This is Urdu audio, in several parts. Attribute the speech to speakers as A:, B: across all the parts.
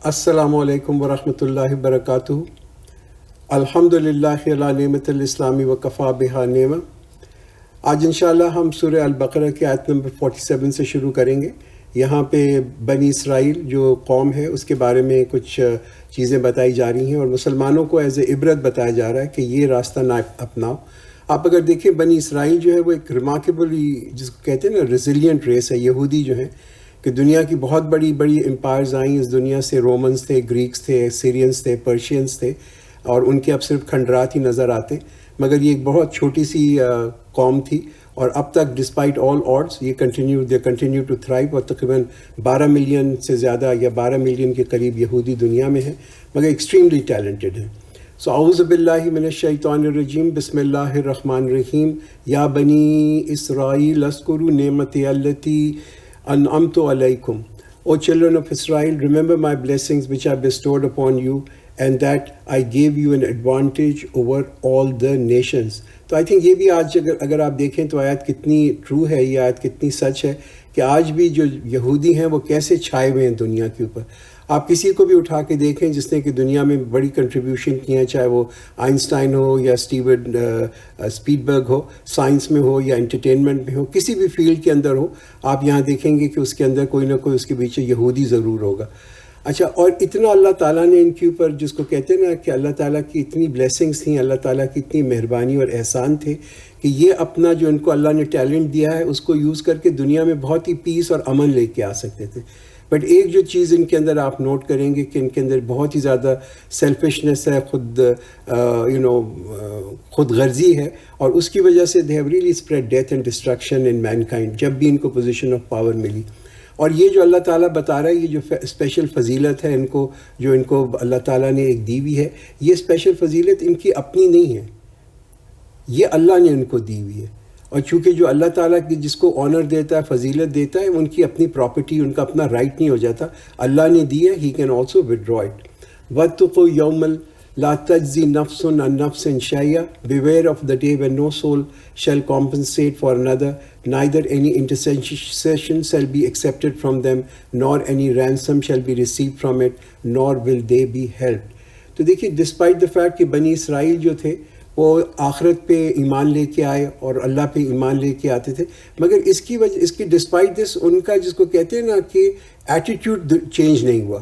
A: السلام علیکم ورحمۃ اللہ وبرکاتہ۔ الحمدللہ علی نعمت الاسلامی وکفا بہا نعمہ۔ آج انشاءاللہ ہم سورہ البقرہ کی آیت نمبر 47 سے شروع کریں گے۔ یہاں پہ بنی اسرائیل جو قوم ہے اس کے بارے میں کچھ چیزیں بتائی جا رہی ہیں اور مسلمانوں کو ایز اے عبرت بتایا جا رہا ہے کہ یہ راستہ نہ اپناؤ۔ آپ اگر دیکھیں بنی اسرائیل جو ہے وہ ایک ریمارکیبلی جس کو کہتے ہیں نا ریزیلینٹ ریس ہے۔ یہودی جو ہیں کہ دنیا کی بہت بڑی بڑی امپائرز آئیں اس دنیا سے، رومنز تھے، گریکس تھے، سیرینز تھے، پرشینز تھے، اور ان کے اب صرف کھنڈرات ہی نظر آتے، مگر یہ ایک بہت چھوٹی سی قوم تھی اور اب تک ڈسپائٹ آل آڈس یہ کنٹینیو ٹو تھرائیو، اور تقریباً 12 ملین سے زیادہ یا 12 ملین کے قریب یہودی دنیا میں ہیں، مگر ایکسٹریملی ٹیلنٹڈ ہیں۔ سو اعوذ باللہ من الشیطان الرجیم، بسم اللہ الرحمن الرحیم۔ یا بنی اسرائیل اذکروا نعمتی التی انعمت علیکم. O children of Israel, remember my blessings which I bestowed upon you, and that I gave you an advantage over all the nations. تو آئی تھنک یہ بھی آج اگر آپ دیکھیں تو آیت کتنی ٹرو ہے، یہ آیت کتنی سچ ہے کہ آج بھی جو یہودی ہیں وہ کیسے چھائے ہوئے ہیں دنیا کے اوپر۔ آپ کسی کو بھی اٹھا کے دیکھیں جس نے کہ دنیا میں بڑی کنٹریبیوشن کی ہیں، چاہے وہ آئنسٹائن ہو یا اسٹیون اسپیڈبرگ ہو، سائنس میں ہو یا انٹرٹینمنٹ میں ہو، کسی بھی فیلڈ کے اندر ہو، آپ یہاں دیکھیں گے کہ اس کے اندر کوئی نہ کوئی اس کے پیچھے یہودی ضرور ہوگا۔ اچھا، اور اتنا اللہ تعالیٰ نے ان کے اوپر، جس کو کہتے ہیں نا کہ اللہ تعالیٰ کی اتنی بلیسنگز تھیں، اللہ تعالیٰ کی اتنی مہربانی اور احسان تھے کہ یہ اپنا جو ان کو اللہ نے ٹیلنٹ دیا ہے اس کو یوز کر کے دنیا میں بہت ہی پیس اور امن لے کے آ سکتے تھے۔ بٹ ایک جو چیز ان کے اندر آپ نوٹ کریں گے کہ ان کے اندر بہت ہی زیادہ سیلفشنس ہے، خود غرضی ہے، اور اس کی وجہ سے they have really spread death and destruction in mankind جب بھی ان کو پوزیشن آف پاور ملی۔ اور یہ جو اللہ تعالیٰ بتا رہا ہے، یہ جو اسپیشل فضیلت ہے ان کو، جو ان کو اللہ تعالیٰ نے ایک دی ہوئی ہے، یہ اسپیشل فضیلت ان کی اپنی نہیں ہے، یہ اللہ نے ان کو دی ہوئی ہے۔ اور چونکہ جو اللہ تعالیٰ کی جس کو آنر دیتا ہے، فضیلت دیتا ہے، ان کی اپنی پراپرٹی، ان کا اپنا رائٹ نہیں ہو جاتا، اللہ نے دی ہے، ہی کین آلسو ودرا اٹ۔ واتقوا یوما لا تجزی نفس عن نفس شیئا، beware of the day when no soul shall compensate for another, neither any intercession shall be accepted from them, nor any ransom shall be received from it, nor will they be helped۔ تو دیکھیے ڈسپائٹ دا فیکٹ کہ بنی اسرائیل جو تھے وہ آخرت پہ ایمان لے کے آئے اور اللہ پہ ایمان لے کے آتے تھے، مگر اس کی ڈسپائٹ دس ان کا جس کو کہتے ہیں نا کہ ایٹیٹیوڈ چینج نہیں ہوا۔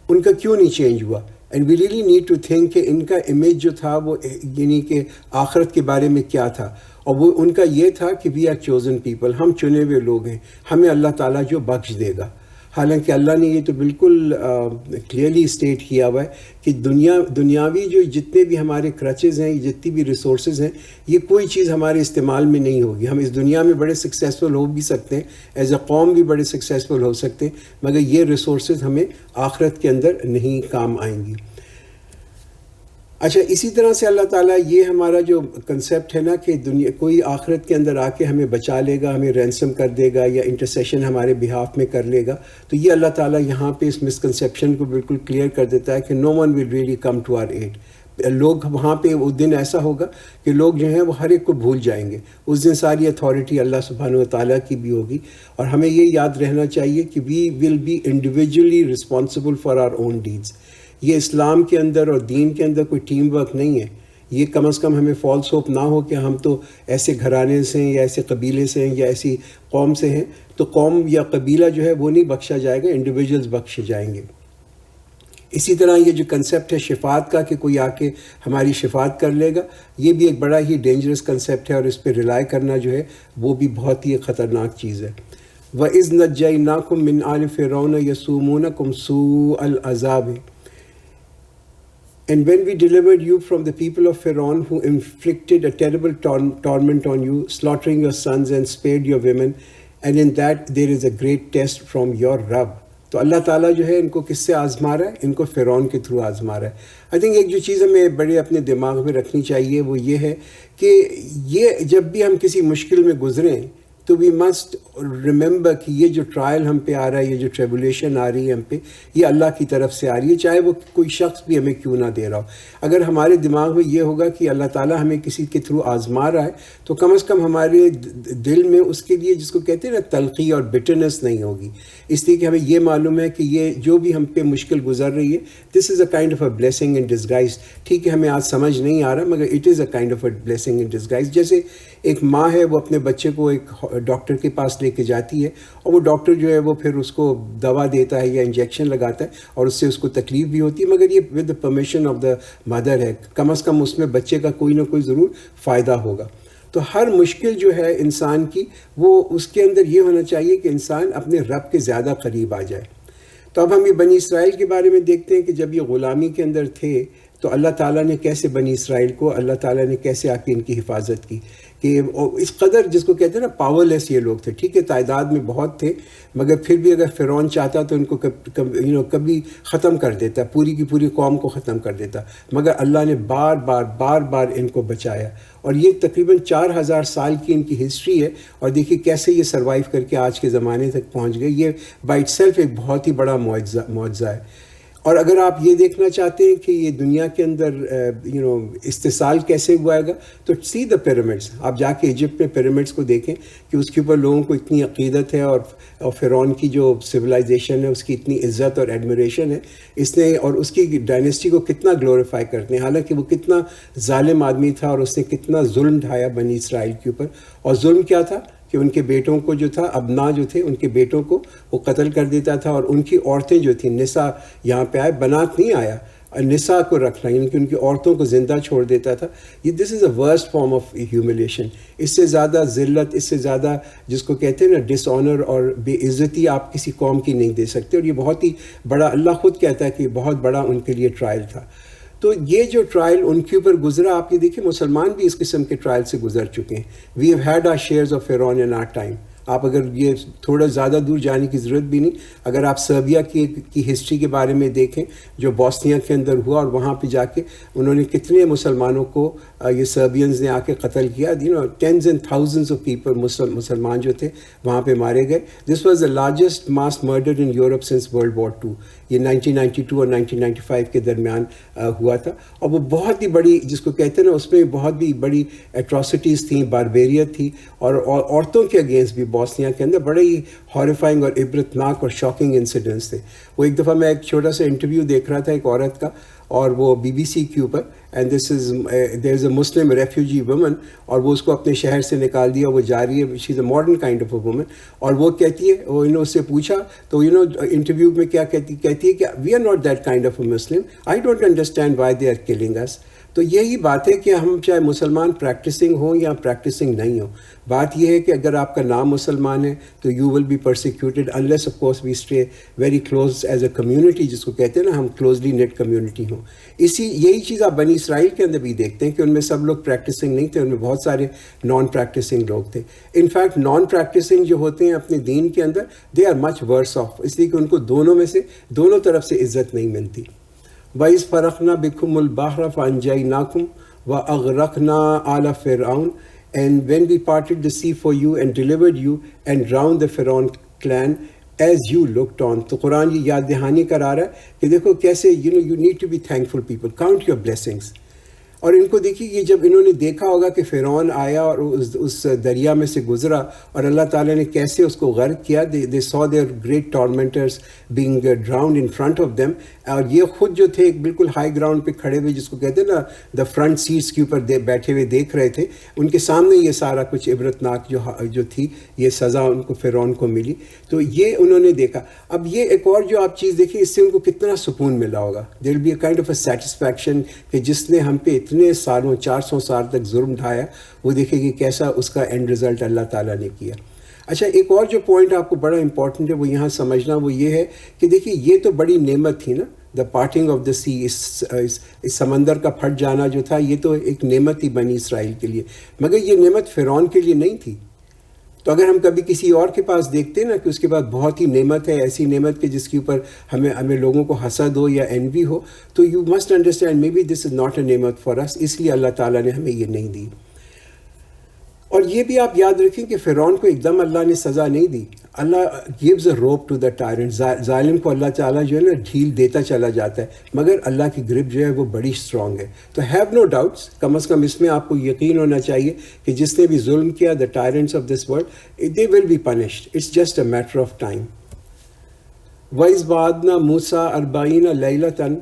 A: ان کا کیوں نہیں چینج ہوا؟ And we really need to think کہ ان کا امیج جو تھا وہ یعنی کہ آخرت کے بارے میں کیا تھا، اور وہ ان کا یہ تھا کہ وی آر چوزن پیپل، ہم چنے ہوئے لوگ ہیں، ہمیں اللہ تعالیٰ جو بخش دے گا۔ حالانکہ اللہ نے یہ تو بالکل کلیئرلی اسٹیٹ کیا ہوا ہے کہ دنیاوی جو جتنے بھی ہمارے کرچز ہیں، جتنی بھی ریسورسز ہیں، یہ کوئی چیز ہمارے استعمال میں نہیں ہوگی۔ ہم اس دنیا میں بڑے سکسیزفل ہو بھی سکتے ہیں، ایز اے قوم بھی بڑے سکسیزفل ہو سکتے ہیں، مگر یہ ریسورسز ہمیں آخرت کے اندر نہیں کام آئیں گی۔ اچھا، اسی طرح سے اللہ تعالیٰ یہ ہمارا جو کنسیپٹ ہے نا کہ کوئی آخرت کے اندر آ کے ہمیں بچا لے گا، ہمیں رینسم کر دے گا یا انٹرسیشن ہمارے بہاف میں کر لے گا، تو یہ اللہ تعالیٰ یہاں پہ اس مسکنسیپشن کو بالکل کلیئر کر دیتا ہے کہ no one will really come to our aid. لوگ وہاں پہ وہ دن ایسا ہوگا کہ لوگ جو ہیں وہ ہر ایک کو بھول جائیں گے، اس دن ساری اتھارٹی اللہ سبحانہ و تعالیٰ کی بھی ہوگی، اور ہمیں یہ یاد رہنا چاہیے کہ we will be individually responsible for our own deeds. یہ اسلام کے اندر اور دین کے اندر کوئی ٹیم ورک نہیں ہے۔ یہ کم از کم ہمیں فالس ہوپ نہ ہو کہ ہم تو ایسے گھرانے سے ہیں یا ایسے قبیلے سے ہیں یا ایسی قوم سے ہیں، تو قوم یا قبیلہ جو ہے وہ نہیں بخشا جائے گا، انڈیویجولز بخشے جائیں گے۔ اسی طرح یہ جو کنسیپٹ ہے شفاعت کا کہ کوئی آ کے ہماری شفاعت کر لے گا، یہ بھی ایک بڑا ہی ڈینجرس کنسیپٹ ہے، اور اس پہ ریلائی کرنا جو ہے وہ بھی بہت ہی خطرناک چیز ہے۔ وَإِذْ نَجَّيْنَاكُمْ مِنْ آلِ فِرْعَوْنَ يَسُومُونَكُمْ سُوءَ الْعَذَابِ And when we delivered you from the people of Pharaoh who inflicted a terrible torment on you, slaughtering your sons and spared your women, and in that there is a great test from your Rabb۔ تو اللہ تعالیٰ جو ہے ان کو کس سے آزما رہا ہے؟ ان کو فرعون کے تھرو آزما رہا ہے۔ آئی تھنک ایک جو چیز ہمیں بڑے اپنے دماغ میں رکھنی چاہیے وہ یہ ہے کہ یہ جب بھی ہم کسی مشکل میں گزریں تو وی مسٹ ریممبر کہ یہ جو ٹرائل ہم پہ آ رہا ہے، یہ جو ٹریبولیشن آ رہی ہے ہم پہ، یہ اللہ کی طرف سے آ رہی ہے، چاہے وہ کوئی شخص بھی ہمیں کیوں نہ دے رہا ہو۔ اگر ہمارے دماغ میں یہ ہوگا کہ اللہ تعالیٰ ہمیں کسی کے تھرو آزما رہا ہے، تو کم از کم ہمارے دل میں اس کے لیے جس کو کہتے ہیں نا تلخی اور بٹرنس نہیں ہوگی، اس لیے کہ ہمیں یہ معلوم ہے کہ یہ جو بھی ہم پہ مشکل گزر رہی ہے، this is a kind of a blessing in disguise. ٹھیک ہے ہمیں آج سمجھ نہیں آ رہا، مگر it is a kind of a blessing in disguise. جیسے ایک ماں ہے، وہ اپنے بچے کو ایک ڈاکٹر کے پاس لے کے جاتی ہے، اور وہ ڈاکٹر جو ہے وہ پھر اس کو دوا دیتا ہے یا انجیکشن لگاتا ہے، اور اس سے اس کو تکلیف بھی ہوتی ہے، مگر یہ with the permission of the mother ہے، کم از کم اس میں بچے کا کوئی نہ کوئی ضرور فائدہ ہوگا۔ تو ہر مشکل جو ہے انسان کی، وہ اس کے اندر یہ ہونا چاہیے کہ انسان اپنے رب کے زیادہ قریب آ جائے۔ تو اب ہم یہ بنی اسرائیل کے بارے میں دیکھتے ہیں کہ جب یہ غلامی کے اندر تھے تو اللہ تعالیٰ نے کیسے بنی اسرائیل کو، اللہ تعالیٰ نے کیسے آ کے ان کی حفاظت کی، کہ اس قدر جس کو کہتے ہیں نا پاور لیس یہ لوگ تھے۔ ٹھیک ہے تعداد میں بہت تھے، مگر پھر بھی اگر فرعون چاہتا تو ان کو کبھی ختم کر دیتا، پوری کی پوری قوم کو ختم کر دیتا، مگر اللہ نے بار بار ان کو بچایا۔ اور یہ تقریباً 4000 سال کی ان کی ہسٹری ہے، اور دیکھیے کیسے یہ سروائیو کر کے آج کے زمانے تک پہنچ گئے۔ یہ بائی اٹ سیلف ایک بہت ہی بڑا معجزہ ہے۔ اور اگر آپ یہ دیکھنا چاہتے ہیں کہ یہ دنیا کے اندر استحصال کیسے ہوا گا، تو سی دا پیرامڈس، آپ جا کے ایجپٹ میں پیرامڈس کو دیکھیں کہ اس کے اوپر لوگوں کو اتنی عقیدت ہے، اور فرعون کی جو سویلائزیشن ہے اس کی اتنی عزت اور ایڈمیریشن ہے، اس نے اور اس کی ڈائنیسٹی کو کتنا گلوریفائی کرتے ہیں، حالانکہ وہ کتنا ظالم آدمی تھا اور اس نے کتنا ظلم ڈھایا بنی اسرائیل کے اوپر۔ اور ظلم کیا تھا کہ ان کے بیٹوں کو جو تھا، ابنا جو تھے ان کے بیٹوں کو وہ قتل کر دیتا تھا، اور ان کی عورتیں جو تھیں، نساء یہاں پہ آئے، بنات نہیں آیا، نساء کو رکھنا، یعنی کہ ان کی عورتوں کو زندہ چھوڑ دیتا تھا۔ یہ this is a worst form of humiliation. اس سے زیادہ ذلت، اس سے زیادہ جس کو کہتے ہیں نا ڈس آنر اور بے عزتی آپ کسی قوم کی نہیں دے سکتے، اور یہ بہت ہی بڑا، اللہ خود کہتا ہے کہ بہت بڑا ان کے لیے ٹرائل تھا۔ تو یہ جو ٹرائل ان کے اوپر گزرا، آپ یہ دیکھیں مسلمان بھی اس قسم کے ٹرائل سے گزر چکے ہیں۔ We have had our shares of فرعون ان آر ٹائم۔ آپ اگر یہ تھوڑا زیادہ دور جانے کی ضرورت بھی نہیں، اگر آپ سربیا کی ہسٹری کے بارے میں دیکھیں جو بوسنیا کے اندر ہوا، اور وہاں پہ جا کے انہوں نے کتنے مسلمانوں کو یہ سربینز نے آ کے قتل کیا، tens and thousands of people مسلمان جو تھے وہاں پہ مارے گئے۔ This was the largest mass murder in Europe since world war 2۔ یہ 1992 اور 1995 کے درمیان ہوا تھا، اور وہ بہت ہی بڑی جس کو کہتے ہیں نا، اس میں بہت ہی بڑی ایٹراسٹیز تھیں، باربیریت تھی، اور عورتوں کے اگینسٹ بھی بوسنیا کے اندر بڑے ہی ہارفائنگ اور عبرتناک اور شاکنگ انسیڈنٹس تھے۔ وہ ایک دفعہ میں ایک چھوٹا سا انٹرویو دیکھ رہا تھا ایک عورت کا، اور وہ BBC کے اوپر، and there is a Muslim refugee woman, اور وہ اس کو اپنے شہر سے نکال دیا، وہ جا رہی ہے، she is a modern kind of a woman, اور وہ کہتی ہے، وہ اس سے پوچھا تو انٹرویو میں کیا کہتی ہے کہ we are not that kind of a Muslim, I don't understand why they are killing us. تو یہی بات ہے کہ ہم چاہے مسلمان پریکٹسنگ ہوں یا پریکٹسنگ نہیں ہوں، بات یہ ہے کہ اگر آپ کا نام مسلمان ہے تو you will be persecuted unless of course we stay very close as a community, جس کو کہتے ہیں نا ہم کلوزلی نیٹ کمیونٹی ہوں۔ یہی چیز آپ بنی اسرائیل کے اندر بھی دیکھتے ہیں کہ ان میں سب لوگ پریکٹسنگ نہیں تھے، ان میں بہت سارے نان پریکٹسنگ لوگ تھے۔ انفیکٹ نان پریکٹسنگ جو ہوتے ہیں اپنے دین کے اندر، they are much verse of, اس لیے کہ ان کو دونوں طرف سے عزت نہیں ملتی۔ وَإِذْ فَرَقْنَا بِكُمُ الْبَحْرَ فَأَنْجَيْنَاكُمْ وَأَغْرَقْنَا آلَ فِرْعَوْنَ and when we parted the sea for you and delivered you and drowned the Pharaoh clan as you looked on۔ تو قرآن یہ یاد دہانی کرا رہا ہے کہ دیکھو کیسے you need to be thankful people, count your blessings۔ اور ان کو دیکھیے یہ جب انہوں نے دیکھا ہوگا کہ فرعون آیا اور اس دریا میں سے گزرا، اور اللہ تعالیٰ نے کیسے اس کو غرق کیا، they saw their great tormentors being drowned in front of them، اور یہ خود جو تھے ایک بالکل ہائی گراؤنڈ پہ کھڑے ہوئے، جس کو کہتے ہیں نا دا فرنٹ سیٹس کے اوپر بیٹھے ہوئے دیکھ رہے تھے، ان کے سامنے یہ سارا کچھ عبرتناک جو تھی یہ سزا ان کو فرعون کو ملی۔ تو یہ انہوں نے دیکھا۔ اب یہ ایک اور جو آپ چیز دیکھیں، اس سے ان کو کتنا سکون ملا ہوگا، there will be a kind of a satisfaction کہ جس نے ہم پہ اتنے سالوں 400 سال تک ظلم ڈھایا، وہ دیکھے کہ کیسا اس کا اینڈ رزلٹ اللہ تعالیٰ نے کیا۔ اچھا ایک اور جو پوائنٹ آپ کو بڑا امپورٹنٹ ہے وہ یہاں سمجھنا، وہ یہ ہے کہ دیکھیے یہ تو بڑی نعمت تھی نا، دا پارٹنگ آف دا سی، اس سمندر کا پھٹ جانا جو تھا، یہ تو ایک نعمت تھی بنی اسرائیل کے لیے، مگر یہ نعمت فرعون کے لیے نہیں تھی۔ تو اگر ہم کبھی کسی اور کے پاس دیکھتے ہیں نا کہ اس کے پاس بہت ہی نعمت ہے، ایسی نعمت کہ جس کے اوپر ہمیں لوگوں کو حسد ہو یا انوی ہو، تو you must understand maybe this is not a نعمت فار اس، اس لیے اللہ تعالیٰ نے ہمیں یہ نہیں دی۔ اور یہ بھی آپ یاد رکھیں کہ فرعون کو ایک دم اللہ نے سزا نہیں دی. اللہ gives a rope to the tyrant. ظالم کو اللہ تعالیٰ جو ہے نا ڈھیل دیتا چلا جاتا ہے, مگر اللہ کی گرپ جو ہے وہ بڑی اسٹرانگ ہے. تو ہیو نو ڈاؤٹس, کم از کم اس میں آپ کو یقین ہونا چاہیے کہ جس نے بھی ظلم کیا, the tyrants of this world, they will be punished. It's just a matter of time. وَإِذْ بَعَثْنَا مُوسَىٰ 40 لَيْلَةً,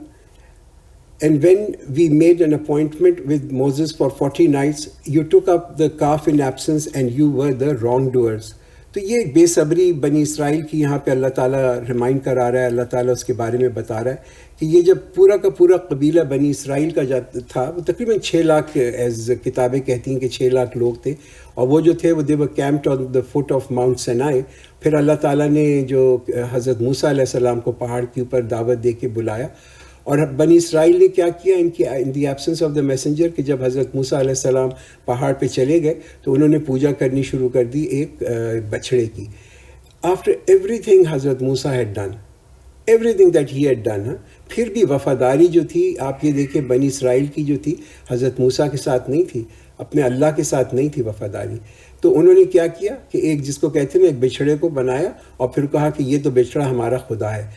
A: and when we made an appointment with Moses for 40 nights, you took up the calf in absence and you were the wrongdoers. تو یہ بے صبری بنی اسرائیل کی یہاں پہ اللہ تعالیٰ ریمائنڈ کرا رہا ہے, اللہ تعالیٰ اس کے بارے میں بتا رہا ہے کہ یہ جب پورا کا پورا قبیلہ بنی اسرائیل کا تھا, وہ تقریباً 6 لاکھ, ایز کتابیں کہتی ہیں کہ 6 لاکھ لوگ تھے, اور وہ جو تھے وہ they were camped on the foot of Mount Sinai. پھر اللہ تعالیٰ نے جو حضرت موسیٰ علیہ السلام کو پہاڑ کے اوپر دعوت دے کے بلایا, اور بنی اسرائیل نے کیا کیا in the absence of the messenger, کہ جب حضرت موسیٰ علیہ السلام پہاڑ پہ چلے گئے تو انہوں نے پوجا کرنی شروع کر دی ایک بچڑے کی. آفٹر ایوری تھنگ حضرت Musa had done, everything that he had done, پھر بھی وفاداری جو تھی آپ یہ دیکھیں بنی اسرائیل کی جو تھی حضرت موسیٰ کے ساتھ نہیں تھی, اپنے اللہ کے ساتھ نہیں تھی وفاداری. تو انہوں نے کیا کیا کہ ایک جس کو کہتے ہیں ایک بچھڑے کو بنایا اور پھر کہا کہ یہ تو بچڑا ہمارا خدا ہے.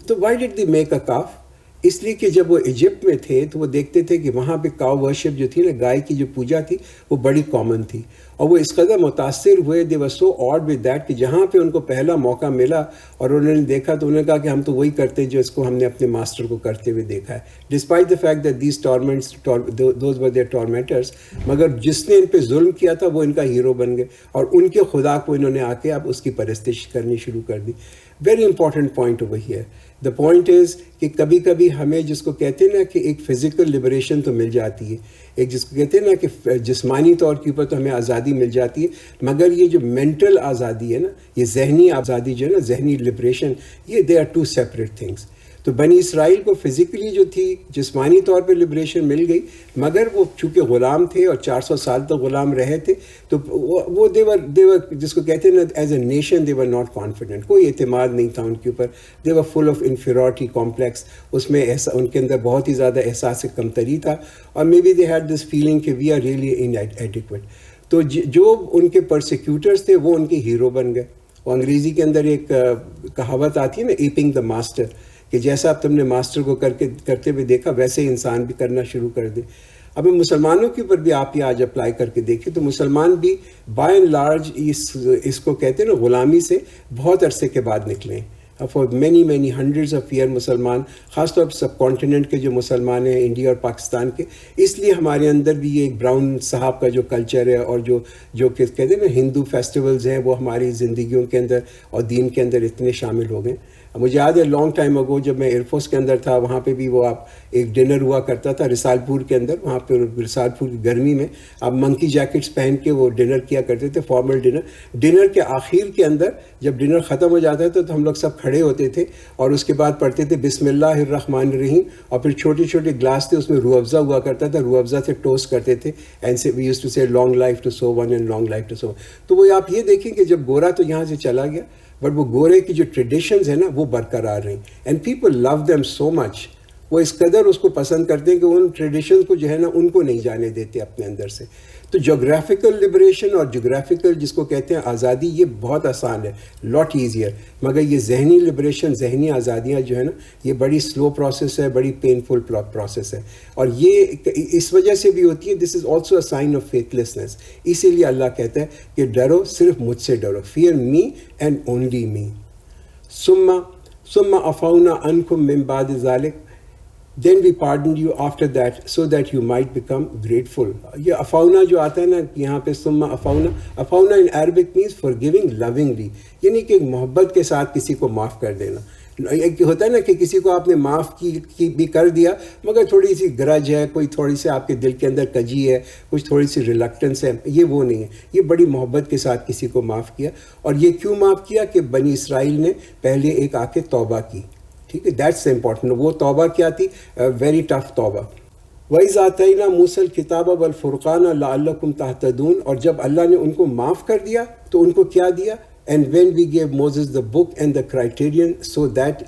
A: تو why did the make a کاف؟ اس لیے کہ جب وہ ایجپٹ میں تھے تو وہ دیکھتے تھے کہ وہاں پہ کاؤ ورشپ جو تھی نا, گائے کی جو پوجا تھی وہ بڑی کامن تھی, اور وہ اس قدر متاثر ہوئے, دے ور سو آڈ ود دیٹ, کہ جہاں پہ ان کو پہلا موقع ملا اور انہوں نے دیکھا تو انہوں نے کہا کہ ہم تو وہی کرتے جو اس کو ہم نے اپنے ماسٹر کو کرتے ہوئے دیکھا ہے, despite the fact that these torments those were their tormentors. مگر جس نے ان پہ ظلم کیا تھا وہ ان کا ہیرو بن گئے, اور ان کے خدا کو انہوں نے آ کے اب اس کی پرستش کرنی شروع کر دی. ویری امپورٹنٹ پوائنٹ وہی ہے. دا پوائنٹ از کہ کبھی کبھی ہمیں جس کو کہتے ہیں نا کہ ایک فزیکل لبریشن تو مل جاتی ہے, ایک جس کو کہتے ہیں نا کہ جسمانی طور کے اوپر تو ہمیں آزادی مل جاتی ہے, مگر یہ جو مینٹل آزادی ہے نا, یہ ذہنی آزادی جو ہے نا, ذہنی لبریشن, یہ دے آر 2 سیپریٹ تھنگس. تو بنی اسرائیل کو فزیکلی جو تھی جسمانی طور پہ لبریشن مل گئی, مگر وہ چونکہ غلام تھے اور 400 سال تک غلام رہے تھے, تو وہ دیور جس کو کہتے ہیں نا as a nation they were not confident, کوئی اعتماد نہیں تھا ان کے اوپر, دے ور فل آف انفیریورٹی کمپلیکس. اس میں ان کے اندر بہت ہی زیادہ احساس کمتری تھا, اور maybe they had this feeling کہ we are really inadequate. تو جو ان کے پرسیکیوٹرز تھے وہ ان کے ہیرو بن گئے. اور انگریزی کے اندر ایک کہاوت آتی ہے نا, ایپنگ دا ماسٹر, کہ جیسا اب تم نے ماسٹر کو کرتے ہوئے دیکھا ویسے انسان بھی کرنا شروع کر دے. اب مسلمانوں کے اوپر بھی آپ یہ آج اپلائی کر کے دیکھیں تو مسلمان بھی بائی اینڈ لارج اس کو کہتے ہیں نا غلامی سے بہت عرصے کے بعد نکلے ہیں. For many hundreds of year مسلمان, خاص طور پر سب کانٹیننٹ کے جو مسلمان ہیں انڈیا اور پاکستان کے, اس لیے ہمارے اندر بھی یہ ایک براؤن صاحب کا جو کلچر ہے, اور جو کہتے ہیں نا ہندو فیسٹیولز ہیں وہ ہماری زندگیوں کے اندر اور دین کے اندر اتنے شامل ہو گئے. مجھے یاد ہے لانگ ٹائم اگو جب میں ایئر فورس کے اندر تھا, وہاں پہ بھی وہ آپ ایک ڈنر ہوا کرتا تھا رسال پور کے اندر. وہاں پہ رسال پور کی گرمی میں آپ منکی جیکٹس پہن کے وہ ڈنر کیا کرتے تھے, فارمل ڈنر. ڈنر کے آخر کے اندر جب ڈنر ختم ہو جاتا تھا تو ہم لوگ سب کھڑے ہوتے تھے اور اس کے بعد پڑھتے تھے بسم اللہ الرحمن الرحیم, اور پھر چھوٹے چھوٹے گلاس تھے اس میں روح افزا ہوا کرتا تھا, روح افزا سے ٹوسٹ کرتے تھے, and say we used to say long life to so one and long life to so. تو وہ آپ یہ دیکھیں کہ جب گورا تو یہاں سے چلا گیا, بٹ وہ گورے کی جو ٹریڈیشنز ہیں نا وہ برقرار رہیں, and people love them so much. وہ اس قدر اس کو پسند کرتے ہیں کہ ان ٹریڈیشنز کو جو ہے نا ان کو نہیں جانے دیتے اپنے اندر سے. تو جغرافیکل لبریشن اور جغرافیکل جس کو کہتے ہیں آزادی, یہ بہت آسان ہے, لاٹ ایزیئر. مگر یہ ذہنی لبریشن, ذہنی آزادیاں جو ہے نا یہ بڑی سلو پروسیس ہے, بڑی پینفل پروسیس ہے, اور یہ اس وجہ سے بھی ہوتی ہے. This is also a sign of faithlessness. اسی لیے اللہ کہتا ہے کہ ڈرو, صرف مجھ سے ڈرو, fear me and only me. ثم عفونا عنکم من بعد ذلک, then we pardoned you after that so that you might become grateful. یہ افاؤنا جو آتا ہے نا یہاں پہ ثم عفونا, افونا in Arabic means forgiving lovingly, یعنی کہ محبت کے ساتھ کسی کو معاف کر دینا. ایک ہوتا ہے نا کہ کسی کو آپ نے معاف کی بھی کر دیا مگر تھوڑی سی گرج ہے, کوئی تھوڑی سی آپ کے دل کے اندر کجی ہے, کچھ تھوڑی سی ریلکٹنس ہے, یہ وہ نہیں ہے. یہ بڑی محبت کے ساتھ کسی کو معاف کیا. اور یہ کیوں معاف کیا کہ بنی اسرائیل نے پہلے ایک آ کے توبہ کی. ٹھیک ہے, دیٹس امپورٹنٹ. وہ توبہ کیا تھی؟ ویری ٹف توبہ. وَإِذْ آتَيْنَا مُوسَى الْكِتَابَ وَالْفُرْقَانَ لَعَلَّكُمْ تَهْتَدُونَ, اور جب اللہ نے ان کو معاف کر دیا تو ان کو کیا دیا؟ And when we gave Moses the book and the criterion so that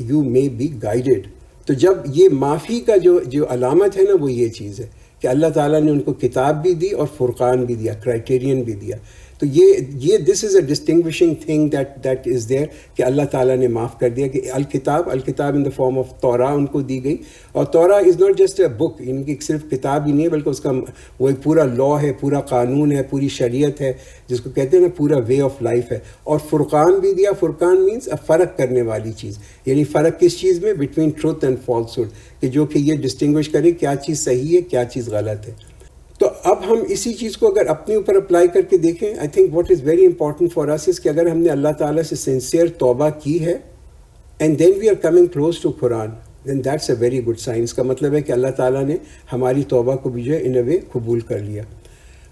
A: you may be guided. تو جب یہ معافی کا جو علامت ہے نا وہ یہ چیز ہے کہ اللہ تعالیٰ نے ان کو کتاب بھی دی اور فرقان بھی دیا, کرائٹیرین بھی دیا. تو یہ this is a distinguishing thing that is there کہ اللہ تعالیٰ نے معاف کر دیا کہ الکتاب ان دا فارم آف تورا ان کو دی گئی. اور تورا از ناٹ جسٹ اے بک, ان کی صرف کتاب ہی نہیں ہے بلکہ اس کا وہ ایک پورا لا ہے, پورا قانون ہے, پوری شریعت ہے, جس کو کہتے ہیں نا پورا وے آف لائف ہے. اور فرقان بھی دیا. فرقان مینس فرق کرنے والی چیز, یعنی فرق کس چیز میں, بٹوین ٹروتھ اینڈ فالسہڈ, کہ جو کہ یہ ڈسٹنگوش کرے کیا چیز صحیح ہے کیا چیز غلط ہے. تو اب ہم اسی چیز کو اگر اپنے اوپر اپلائی کر کے دیکھیں, I think what is very important for us کہ اگر ہم نے اللہ تعالیٰ سے سنسیئر توبہ کی ہے and then we are coming close to Quran, then that's a very good sign. اس کا مطلب ہے کہ اللہ تعالیٰ نے ہماری توبہ کو بھی جو ہے ان اے وے قبول کر لیا.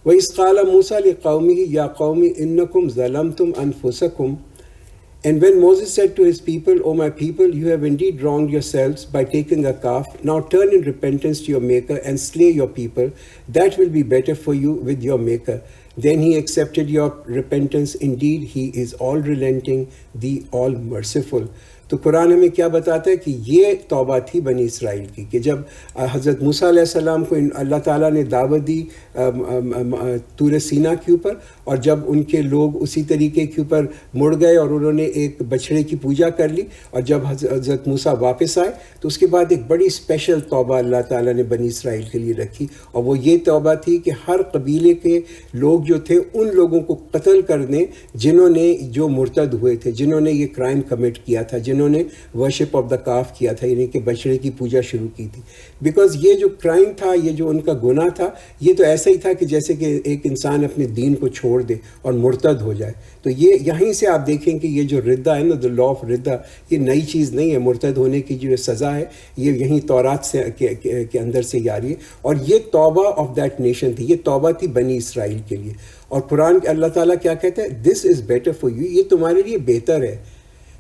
A: وَإِذْ قَالَ مُوسَىٰ لِقَوْمِهِ يَا قَوْمِ إِنَّكُمْ ظَلَمْتُمْ أَنفُسَكُمْ. And when Moses said to his people, O my people, you have indeed wronged yourselves by taking a calf. Now turn in repentance to your Maker and slay your people. That will be better for you with your Maker. Then he accepted your repentance. Indeed, he is all relenting, the all merciful. تو قرآن ہمیں کیا بتاتا ہے کہ یہ توبہ تھی بنی اسرائیل کی, کہ جب حضرت موسیٰ علیہ السلام کو اللہ تعالیٰ نے دعوت دی طور سینا کے اوپر, اور جب ان کے لوگ اسی طریقے کے اوپر مڑ گئے اور انہوں نے ایک بچھڑے کی پوجا کر لی, اور جب حضرت موسیٰ واپس آئے تو اس کے بعد ایک بڑی اسپیشل توبہ اللہ تعالیٰ نے بنی اسرائیل کے لیے رکھی, اور وہ یہ توبہ تھی کہ ہر قبیلے کے لوگ جو تھے ان لوگوں کو قتل کر دیں جنہوں نے جو مرتد ہوئے تھے, جنہوں نے یہ کرائم کمٹ کیا تھا, جنہوں نے ورشپ آف دا کاف کیا تھا, یعنی کہ بچڑے کی پوجا شروع کی تھی. بیکاز یہ جو کرائم تھا, یہ جو ان کا گناہ تھا, یہ تو ایسا ہی تھا کہ جیسے کہ ایک انسان اپنے دین کو چھوڑ دے اور مرتد ہو جائے. تو یہ یہیں سے آپ دیکھیں کہ یہ جو ردہ ہے نا, دا لا آف ردہ, یہ نئی چیز نہیں ہے. مرتد ہونے کی جو سزا ہے یہ یہیں تورات سے کے اندر سے جاری ہے, اور یہ توبہ آف دیٹ نیشن تھی, یہ توبہ تھی بنی اسرائیل کے لیے. اور قرآن اللہ تعالیٰ کیا کہتا ہے, this is better for you, یہ تمہارے لیے بہتر ہے.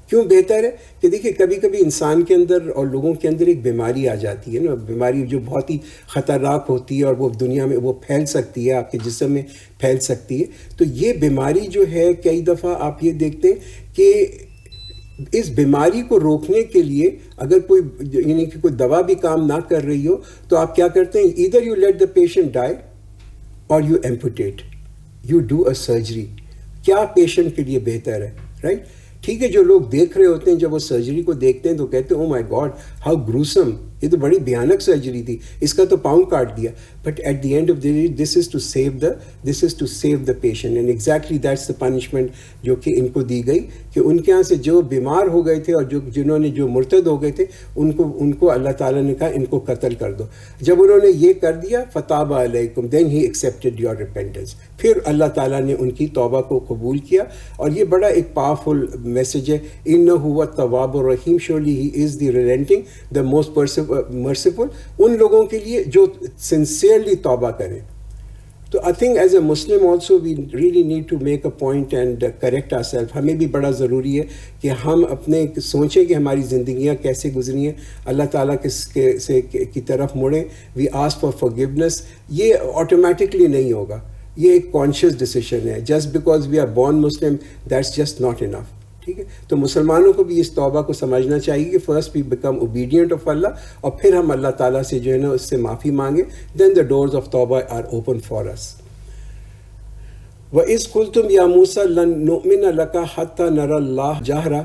A: کیوں بہتر ہے؟ کہ دیکھیں کبھی کبھی انسان کے اندر اور لوگوں کے اندر ایک بیماری آ جاتی ہے نا, بیماری جو بہت ہی خطرناک ہوتی ہے اور وہ دنیا میں وہ پھیل سکتی ہے, آپ کے جسم میں پھیل سکتی ہے. تو یہ بیماری جو ہے کئی دفعہ آپ یہ دیکھتے ہیں کہ اس بیماری کو روکنے کے لیے اگر کوئی یعنی کہ کوئی دوا بھی کام نہ کر رہی ہو تو آپ کیا کرتے ہیں, either you let the patient die or you amputate, you do a surgery. کیا پیشنٹ کے لیے بہتر ہے, رائٹ؟ ٹھیک ہے, جو لوگ دیکھ رہے ہوتے ہیں جب وہ سرجری کو دیکھتے ہیں تو کہتے ہیں او مائی گاڈ ہاؤ گروسم, یہ تو بڑی بھیانک سرجری تھی, اس کا تو پاؤں کاٹ دیا. But at the end of the day this is to save the patient, and exactly that's the punishment جو کہ ان کو دی گئی, کہ ان کے یہاں سے جو بیمار ہو گئے تھے اور جنہوں نے جو مرتد ہو گئے تھے ان کو اللہ تعالیٰ نے کہا ان کو قتل کر دو. جب انہوں نے یہ کر دیا, فتاب علیکم, دین ہی ایکسیپٹڈ یور ریپینٹنس, پھر اللہ تعالیٰ نے ان کی توبہ کو قبول کیا. اور یہ بڑا ایک پاورفل میسج ہے, انہ هو التواب الرحیم, surely he is the relenting, the most merciful, ان لوگوں کے لیے جو سنسیئرلی توبہ کریں. تو I think as a Muslim also we really need to make a point and correct our self. ہمیں بھی بڑا ضروری ہے کہ ہم اپنے سوچیں کہ ہماری زندگیاں کیسے گزری ہیں, اللہ تعالیٰ کی طرف مڑیں, وی آسک فار فارگیونیس. یہ آٹومیٹکلی نہیں ہوگا, یہ ایک کانشیس ڈیسیشن ہے. Just because we are born Muslim that's just not enough. ٹھیک ہے, تو مسلمانوں کو بھی اس توبہ کو سمجھنا چاہیے کہ first we become obedient of Allah, اور پھر ہم اللہ تعالیٰ سے جو ہے نا اس سے معافی مانگیں. دین دا ڈورز آف توبہ آر اوپن فار اس. وَإِذْ قُلْتُمْ يَا مُوسَىٰ لَن نُؤْمِنَ لَكَ حَتَّىٰ نَرَى اللَّهَ جَهْرًا,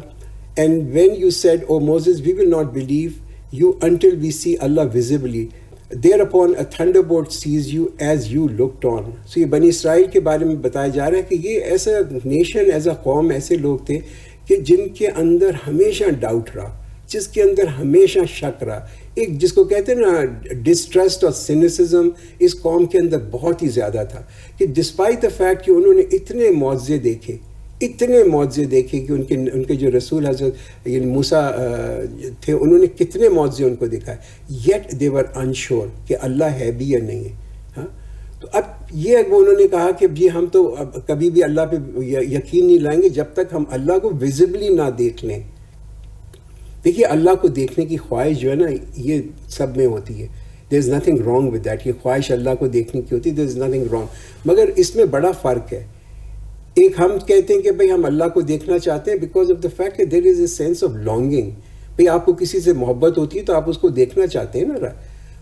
A: and when you said, O Moses, we will not believe you until we see Allah visibly. Thereupon a thunderbolt seized you as you looked on. So یہ بنی اسرائیل کے بارے میں بتایا جا رہا ہے کہ یہ ایسا نیشن, ایز اے قوم, ایسے لوگ تھے کہ جن کے اندر ہمیشہ ڈاؤٹ رہا, جس کے اندر ہمیشہ شک رہا. ایک جس کو کہتے ہیں نا ڈسٹرسٹ اور سینسزم اس قوم کے اندر بہت ہی زیادہ تھا, کہ ڈسپائٹ دا فیکٹ کہ انہوں نے اتنے معجزے دیکھے کہ ان کے جو رسول حضرت یعنی موسیٰ تھے, انہوں نے کتنے معجزے ان کو دکھائے, یٹ دے ور انشور کہ اللہ ہے بھی یا نہیں ہے. ہاں, تو اب یہ انہوں نے کہا کہ جی ہم تو اب کبھی بھی اللہ پہ یقین نہیں لائیں گے جب تک ہم اللہ کو ویزبلی نہ دیکھ لیں. دیکھیے, اللہ کو دیکھنے کی خواہش جو ہے نا یہ سب میں ہوتی ہے, there is nothing wrong with that. یہ خواہش اللہ کو دیکھنے کی ہوتی ہے, دیر از نتھنگ رانگ. مگر اس میں بڑا فرق ہے. ایک ہم کہتے ہیں کہ بھئی ہم اللہ کو دیکھنا چاہتے ہیں بیکاز آف دا فیکٹ کہ دیر is a sense of longing. بھئی آپ کو کسی سے محبت ہوتی ہے تو آپ اس کو دیکھنا چاہتے ہیں نا.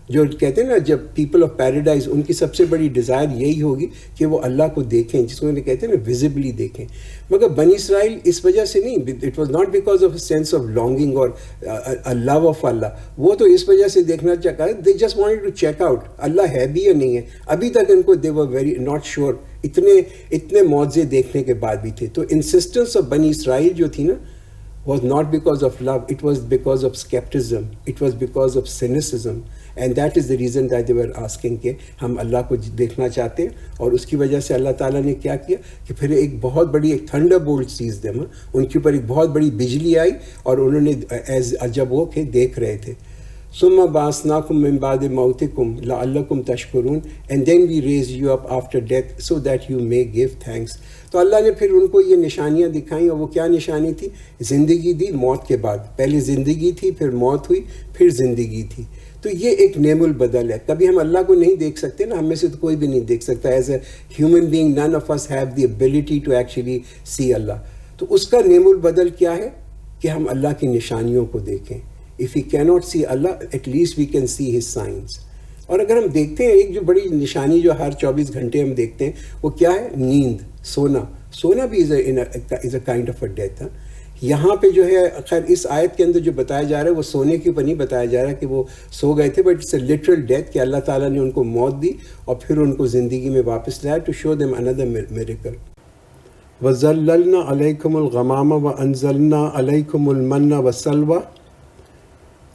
A: جو کہتے ہیں نا جب پیپل آف پیراڈائز ان کی سب سے بڑی ڈیزائر یہی ہوگی کہ وہ اللہ کو دیکھیں، جس کو کہتے ہیں نا ویزیبلی دیکھیں. مگر بنی اسرائیل اس وجہ سے نہیں، it was not because of a sense of longing اور لو آف اللہ، وہ تو اس وجہ سے دیکھنا چاہتا ہے، they just wanted to check out Allah ہے بھی یا نہیں ہے. ابھی تک ان کو they were very not sure, اتنے معجزے دیکھنے کے بعد بھی تھے. تو انسسٹنس آف بنی اسرائیل جو تھی نا was not because of love, it was because of skepticism, it was because of cynicism, and that is the reason that they were asking کہ ہم اللہ کو دیکھنا چاہتے ہیں. اور اس کی وجہ سے اللہ تعالیٰ نے کیا کیا کہ پھر ایک بہت بڑی ایک تھنڈر بولٹ چیز دے، ان کے اوپر ایک بہت بڑی بجلی آئی اور انہوں نے جب وہ دیکھ رہے تھے ثم بعثناکم من بعد موتکم لعلکم تشکرون and then we raise you up after death so that you may give thanks. تو اللہ نے پھر ان کو یہ نشانیاں دکھائیں، اور وہ کیا نشانی تھی؟ زندگی دی موت کے بعد. پہلے زندگی تھی، پھر موت ہوئی، پھر زندگی تھی. تو یہ ایک نعم البدل ہے. کبھی ہم اللہ کو نہیں دیکھ سکتے نا، ہم میں سے تو کوئی بھی نہیں دیکھ سکتا. As a human being none of us have the ability to actually see Allah. تو اس کا نعم البدل کیا ہے کہ ہم اللہ کی نشانیوں کو دیکھیں. If we cannot see Allah, at least we can see His signs. اور اگر ہم دیکھتے ہیں ایک جو بڑی نشانی جو ہر 24 گھنٹے ہم دیکھتے ہیں وہ کیا ہے؟ نیند، سونا بھی is a kind of a death. یہاں پہ جو ہے خیر اس آیت کے اندر جو بتایا جا رہا ہے وہ سونے کے اوپر نہیں بتایا جا رہا کہ وہ سو گئے تھے، but it's a literal death کہ اللہ تعالیٰ نے ان کو موت دی اور پھر ان کو زندگی میں واپس لایا to show them another miracle. وَظَلَّلْنَا عَلَيْكُمُ الْغَمَامَ وَأَنزَلْنَا عَلَيْكُمُ الْمَنَّ وَالسَّلْوَىٰ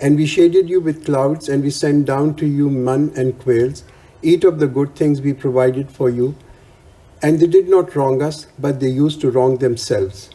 A: And we shaded you with clouds, and we sent down to you manna and quails. Eat of the good things we provided for you. And they did not wrong us, but they used to wrong themselves.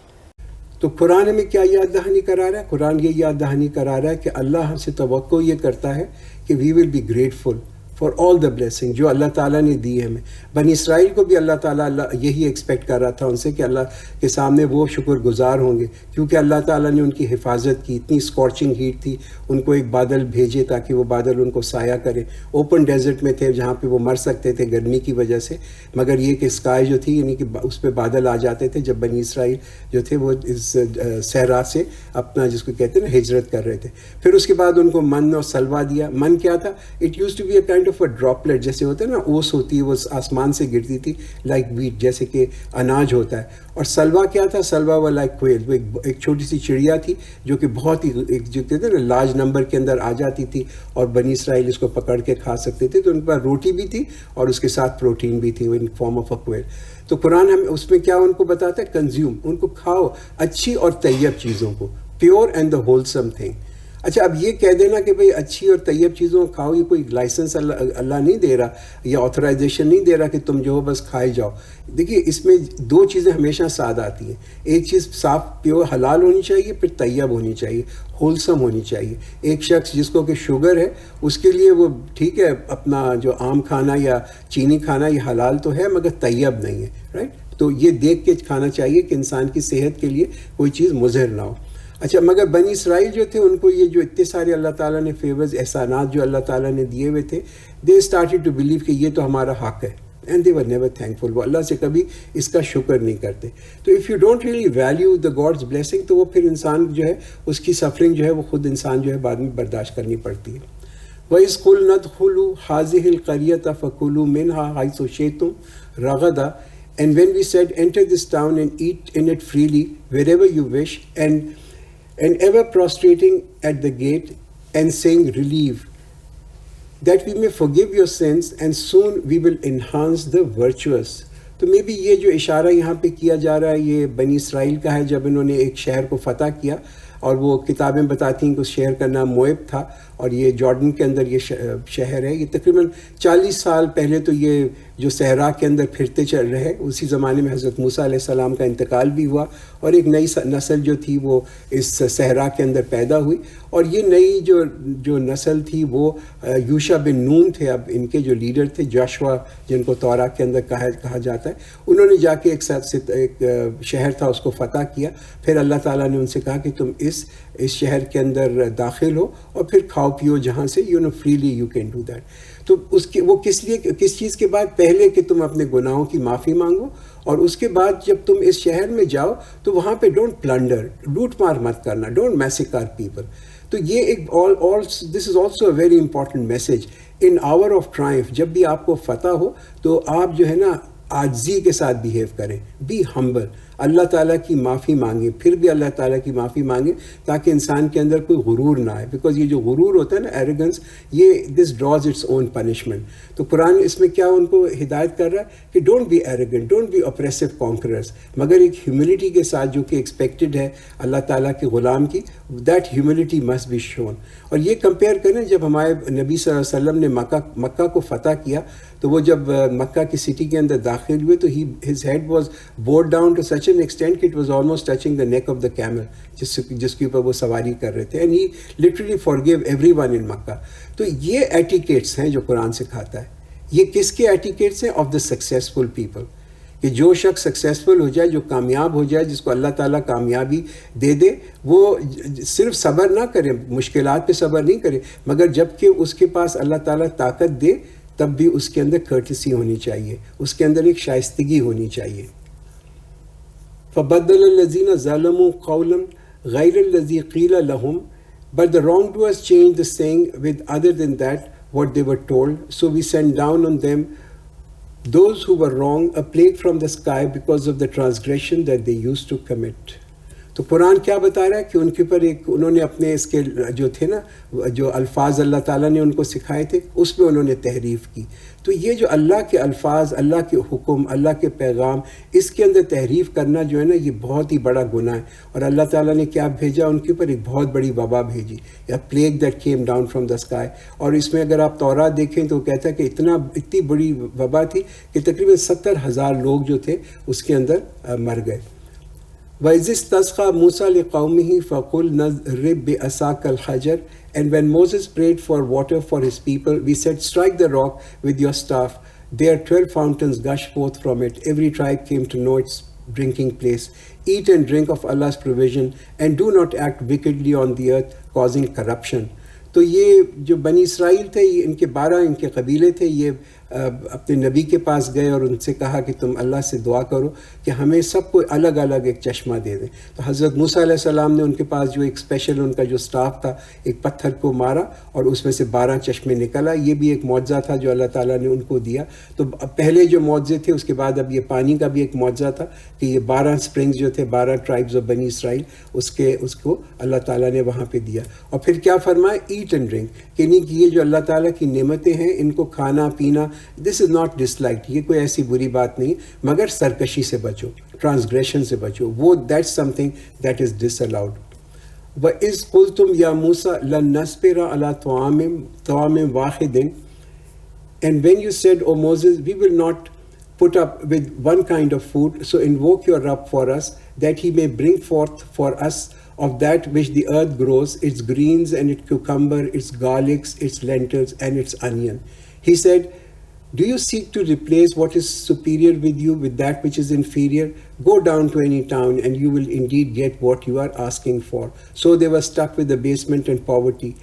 A: تو قرآن ہمیں کیا یاد دہانی کرا رہا ہے؟ قرآن یہ یاد دہانی کرا رہا ہے کہ اللہ ہم سے توقع یہ کرتا ہے کہ we will be grateful for all the blessing جو اللہ تعالیٰ نے دی ہے ہمیں. بنی اسرائیل کو بھی اللہ تعالیٰ یہی ایکسپیکٹ کر رہا تھا ان سے کہ اللہ کے سامنے وہ شکر گزار ہوں گے، کیونکہ اللہ تعالیٰ نے ان کی حفاظت کی. اتنی اسکارچنگ ہیٹ تھی، ان کو ایک بادل بھیجے تاکہ وہ بادل ان کو سایہ کرے. اوپن ڈیزرٹ میں تھے جہاں پہ وہ مر سکتے تھے گرمی کی وجہ سے، مگر یہ کہ اسکائی جو تھی یعنی کہ اس پہ بادل آ جاتے تھے جب بنی اسرائیل جو تھے وہ اس صحرا سے اپنا جس کو کہتے ہیں نا ہجرت کر رہے تھے. پھر اس کے بعد ان کو من اور سلوا دیا. من کیا تھا؟ It used to be a kind of a droplet, جیسے ہوتا ہے نا اوس ہوتی ہے وہ آسمان سے گرتی تھی لائک ویٹ، جیسے کہ اناج ہوتا ہے. اور سلوا کیا تھا؟ سلوا و لائک کوئل، وہ ایک چھوٹی سی چڑیا تھی جو کہ بہت ہی ایک جو کہتے ہیں نا لارج نمبر کے اندر آ جاتی تھی اور بنی اسرائیل اس کو پکڑ کے کھا سکتے تھے. تو ان کے پاس روٹی بھی تھی اور اس کے ساتھ پروٹین بھی تھی ان فارم آف اے کوئل. تو قرآن ہم اس میں کیا ان کو بتاتا ہے؟ کنزیوم، ان کو کھاؤ اچھی اور طیب چیزوں کو، pure and the wholesome thing. اچھا اب یہ کہہ دینا کہ بھئی اچھی اور طیب چیزوں کو کھاؤ، یہ کوئی لائسنس اللہ نہیں دے رہا یا آتھرائزیشن نہیں دے رہا کہ تم جو ہو بس کھائے جاؤ. دیکھیے اس میں دو چیزیں ہمیشہ ساتھ آتی ہیں. ایک چیز صاف پیور حلال ہونی چاہیے، پھر طیب ہونی چاہیے، ہولسم ہونی چاہیے. ایک شخص جس کو کہ شوگر ہے اس کے لیے وہ ٹھیک ہے اپنا جو آم کھانا یا چینی کھانا یہ حلال تو ہے مگر طیب نہیں ہے، رائٹ. تو یہ دیکھ کے کھانا چاہیے کہ انسان کی صحت کے لیے کوئی چیز مضر نہ ہو. اچھا مگر بنی اسرائیل جو تھے ان کو یہ جو اتنے سارے اللہ تعالیٰ نے فیورز احسانات جو اللہ تعالیٰ نے دیے ہوئے تھے، دے اسٹارٹیڈ ٹو بلیو کہ یہ تو ہمارا حق ہے، and they were never thankful. وہ اللہ سے کبھی اس کا شکر نہیں کرتے. تو if you don't really value the God's blessing تو وہ پھر انسان جو ہے اس کی سفرنگ جو ہے وہ خود انسان جو ہے بعد میں برداشت کرنی پڑتی ہے. وَإِذْ قُلْنَا ادْخُلُوا هَٰذِهِ الْقَرْيَةَ فَكُلُوا مِنْهَا حَيْثُ شِئْتُمْ رَغَدًا. And when we said, enter this town and eat in it freely wherever you wish, and ever prostrating at the gate and saying, relieve, that we may forgive your sins and soon we will enhance the virtuous. تو میں بھی یہ جو اشارہ یہاں پہ کیا جا رہا ہے یہ بنی اسرائیل کا ہے جب انہوں نے ایک شہر کو فتح کیا، اور وہ کتابیں بتاتی ہیں کہ اس شہر کا نام موئب تھا اور یہ جارڈن کے اندر یہ شہر ہے. یہ تقریباً 40 سال پہلے تو یہ جو صحرا کے اندر پھرتے چل رہے، اسی زمانے میں حضرت موسیٰ علیہ السلام کا انتقال بھی ہوا اور ایک نئی نسل جو تھی وہ اس صحرا کے اندر پیدا ہوئی. اور یہ نئی جو نسل تھی وہ یوشع بن نون تھے، اب ان کے جو لیڈر تھے جاشوا جن کو تورات کے اندر کہا جاتا ہے. انہوں نے جا کے ایک شہر تھا اس کو فتح کیا. پھر اللہ تعالیٰ نے ان سے کہا کہ تم اس شہر کے اندر داخل ہو اور پھر کھاؤ پیو جہاں سے freely you can do that. تو وہ کس چیز کے بعد؟ پہلے کہ تم اپنے گناہوں کی معافی مانگو، اور اس کے بعد جب تم اس شہر میں جاؤ تو وہاں پہ ڈونٹ پلنڈر، لوٹ مار مت کرنا، ڈونٹ میسیکر پیپل. تو تو یہ ایک this is also a very important message in hour of triumph. جب بھی آپ کو فتح ہو تو آپ جو ہے نا عاجزی کے ساتھ بیہیو کریں, بی ہمبل, اللہ تعالیٰ کی معافی مانگیں, پھر بھی اللہ تعالیٰ کی معافی مانگیں تاکہ انسان کے اندر کوئی غرور نہ آئے, بیکاز یہ جو غرور ہوتا ہے نا, ایروگنس, یہ دس ڈراز اٹس اون پنشمنٹ. تو قرآن اس میں کیا ان کو ہدایت کر رہا ہے کہ don't be arrogant, don't be oppressive conquerors, مگر ایک ہیوملٹی کے ساتھ جو کہ ایکسپیکٹڈ ہے اللہ تعالیٰ کے غلام کی, that humility must be shown. اور یہ کمپیئر کریں, جب ہمارے نبی صلی اللہ علیہ وسلم نے مکہ کو فتح کیا تو وہ جب مکہ کی سٹی کے اندر داخل ہوئے تو his head was bowed down to such an extent کہ it was almost touching the neck of the camel جس کے اوپر وہ سواری کر رہے تھے, and he literally forgave everyone in مکہ. تو یہ ایٹیکیٹس ہیں جو قرآن سکھاتا ہے. یہ کس کے ایٹیکیٹس ہیں؟ آف دا سکسیزفل پیپل, کہ جو شخص سکسیزفل ہو جائے, جو کامیاب ہو جائے, جس کو اللہ تعالیٰ کامیابی دے دے, وہ صرف صبر نہ کرے, مشکلات پہ صبر نہیں کرے, مگر جب کہ اس کے پاس اللہ تعالیٰ طاقت دے تب بھی اس کے اندر کورٹسی ہونی چاہیے, اس کے اندر ایک شائستگی ہونی چاہیے. فَبَدَّلَ الَّذِينَ ظَلَمُوا قَوْلًا غَيْرَ الَّذِي قِيلَ لَهُمْ, but the wrongdoers changed the saying with other than that what they were told. So we sent down on them those who were wrong a plague from the sky because of the transgression that they used to commit. تو قرآن کیا بتا رہا ہے کہ ان کے اوپر ایک انہوں نے اپنے اس کے جو تھے نا, جو الفاظ اللہ تعالیٰ نے ان کو سکھائے تھے, اس میں انہوں نے تحریف کی. تو یہ جو اللہ کے الفاظ, اللہ کے حکم, اللہ کے پیغام, اس کے اندر تحریف کرنا جو ہے نا, یہ بہت ہی بڑا گناہ ہے. اور اللہ تعالیٰ نے کیا بھیجا ان کے اوپر؟ ایک بہت بڑی وبا بھیجی, یا plague that came down from the sky. اور اس میں اگر آپ تورات دیکھیں تو وہ کہتا ہے کہ اتنی بڑی وبا تھی کہ تقریباً 70,000 لوگ جو تھے اس کے اندر مر گئے. وَإِذِ اسْتَسْقَىٰ مُوسَىٰ لِقَوْمِهِ فَقُلْنَا اضْرِب بِعَصَاكَ الْحَجَرَ, and when Moses prayed for water for his people, we said, strike the rock with your staff. There 12 fountains gushed forth from it. Every tribe came to know its drinking place. Eat and drink of Allah's provision, and do not act wickedly on the earth, causing corruption. تو یہ جو بنی اسرائیل تھے, ان کے 12 ان کے قبیلے تھے, یہ اپنے نبی کے پاس گئے اور ان سے کہا کہ تم اللہ سے دعا کرو کہ ہمیں سب کو الگ الگ ایک چشمہ دے دیں. تو حضرت موسیٰ علیہ السلام نے ان کے پاس جو ایک اسپیشل ان کا جو سٹاف تھا, ایک پتھر کو مارا اور اس میں سے 12 چشمے نکلا. یہ بھی ایک معجزہ تھا جو اللہ تعالیٰ نے ان کو دیا. تو پہلے جو معجزے تھے, اس کے بعد اب یہ پانی کا بھی ایک معجزہ تھا کہ یہ 12 اسپرنگز جو تھے, 12 ٹرائبز آف بنی اسرائیل, اس کو اللہ تعالیٰ نے وہاں پہ دیا. اور پھر کیا فرمایا؟ ایٹ اینڈ ڈرنک, کہ نہیں کہ یہ جو اللہ تعالیٰ کی نعمتیں ہیں ان کو کھانا پینا, دس از ناٹ ڈس لائکڈ, یہ کوئی ایسی بری بات نہیں, مگر سرکشی سے بچو, ٹرانسگریشن سے بچو, وہ that something that is disallowed. وَإِذْ قُلْتُمْ يَا مُوسَىٰ لَن نَّصْبِرَ عَلَىٰ طَعَامٍ وَاحِدٍ, and when you said, O Moses, we will not put up with one kind of food, so invoke your Rabb for us, that he may bring forth for us of that which the earth grows, its greens and its cucumber, its garlics, its lentils, and its onion. He said, do you seek to replace what is superior with you with that which is inferior? Go down to any town and you will indeed get what you are asking for. So they were stuck with abasement and poverty,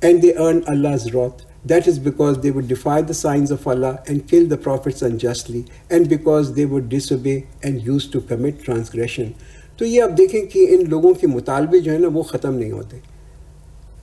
A: and they earned Allah's wrath. That is because they would defy the signs of Allah and kill the prophets unjustly, and because they would disobey and used to commit transgression. تو یہ آپ دیکھیں کہ ان لوگوں کے مطالبے جو ہیں نا وہ ختم نہیں ہوتے.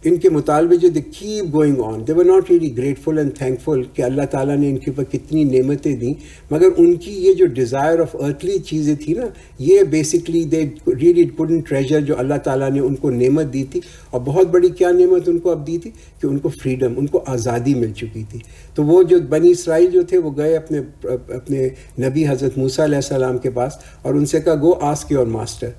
A: ان کے مطالبے جو they keep going on. They were not really grateful and thankful کہ اللہ تعالیٰ نے ان کے اوپر کتنی نعمتیں دیں, مگر ان کی یہ جو ڈیزائر آف ارتھلی چیزیں تھیں نا, یہ basically they really couldn't treasure جو اللہ تعالیٰ نے ان کو نعمت دی تھی. اور بہت بڑی کیا نعمت ان کو اب دی تھی کہ ان کو فریڈم, ان کو آزادی مل چکی تھی. تو وہ جو بنی اسرائیل جو تھے وہ گئے اپنے نبی حضرت موسیٰ علیہ السلام کے پاس اور ان سے کہا گو آسک یور ماسٹر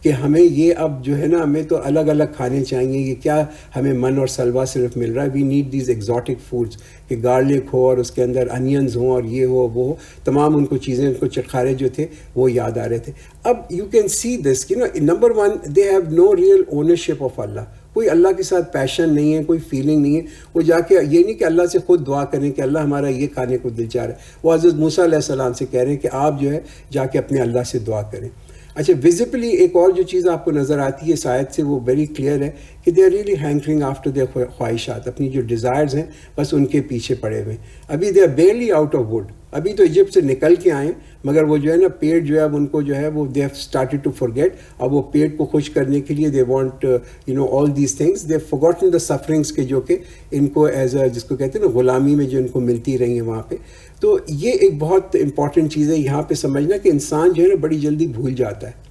A: کہ ہمیں یہ اب جو ہے نا, ہمیں تو الگ الگ کھانے چاہیے, یہ کیا ہمیں من اور سلوا صرف مل رہا ہے. We need these exotic foods, کہ گارلک ہو اور اس کے اندر انینز ہوں اور یہ ہو وہ ہو, تمام ان کو چیزیں, ان کو چٹخارے جو تھے وہ یاد آ رہے تھے. اب یو کین سی دس کہ number 1 they have no real ownership of Allah. کوئی اللہ کے ساتھ پیشن نہیں ہے, کوئی فیلنگ نہیں ہے. وہ جا کے یہ نہیں کہ اللہ سے خود دعا کریں کہ اللہ ہمارا یہ کھانے کو دل چاہ رہا ہے. وہ حضرت موسیٰ علیہ السلام سے کہہ رہے ہیں کہ آپ جو ہے جا کے اپنے اللہ سے دعا کریں. اچھا وزبلی ایک اور جو چیز آپ کو نظر آتی ہے اس آیت سے وہ ویری کلیئر ہے کہ they are really hankering after their خواہشات، اپنی جو ڈیزائرز ہیں بس ان کے پیچھے پڑے ہوئے ہیں. ابھی they are barely out of wood, ابھی تو ایجپٹ سے نکل کے آئے مگر وہ جو ہے نا پیڑ جو ہے اب ان کو جو ہے وہ they have started to forget. اب وہ پیڑ کو خوش کرنے کے لیے they want all these things, they forgotten the sufferings کے جو کہ ان کو ایز اے جس کو کہتے ہیں نا غلامی میں جو ان کو ملتی رہی ہیں وہاں پہ. تو یہ ایک بہت امپورٹنٹ چیز ہے یہاں پہ سمجھنا کہ انسان جو ہے نا بڑی جلدی بھول جاتا ہے.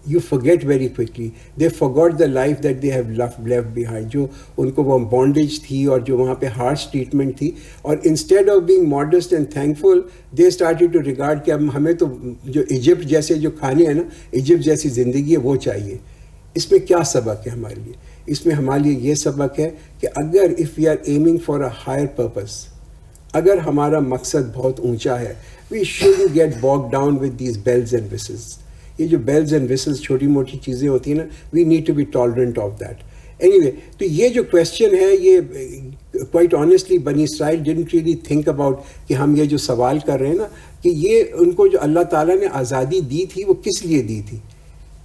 A: You forget very quickly. They forgot the life that they have left behind. جو ان کو وہ bondage تھی اور جو وہاں پہ harsh treatment تھی، اور instead of being modest and thankful, they started to regard کہ اب ہمیں تو جو ایجپٹ جیسے جو کھانے ہیں نا، ایجپٹ جیسی زندگی ہے وہ چاہیے. اس میں کیا سبق ہے ہمارے لیے؟ اس میں ہمارے لیے یہ سبق ہے کہ اگر if we are aiming for a higher purpose، اگر ہمارا مقصد بہت اونچا ہے، we shouldn't get bogged down with these bells and whistles. یہ جو بیلز اینڈ وسلز چھوٹی موٹی چیزیں ہوتی ہیں نا، we need to be tolerant of that. Anyway, تو یہ جو کویشچن ہے یہ کوائٹ آنیسٹلی بنی اسرائیل ڈنٹ ریئلی تھنک اباؤٹ کہ ہم یہ جو سوال کر رہے ہیں نا کہ یہ ان کو جو اللہ تعالیٰ نے آزادی دی تھی وہ کس لیے دی تھی.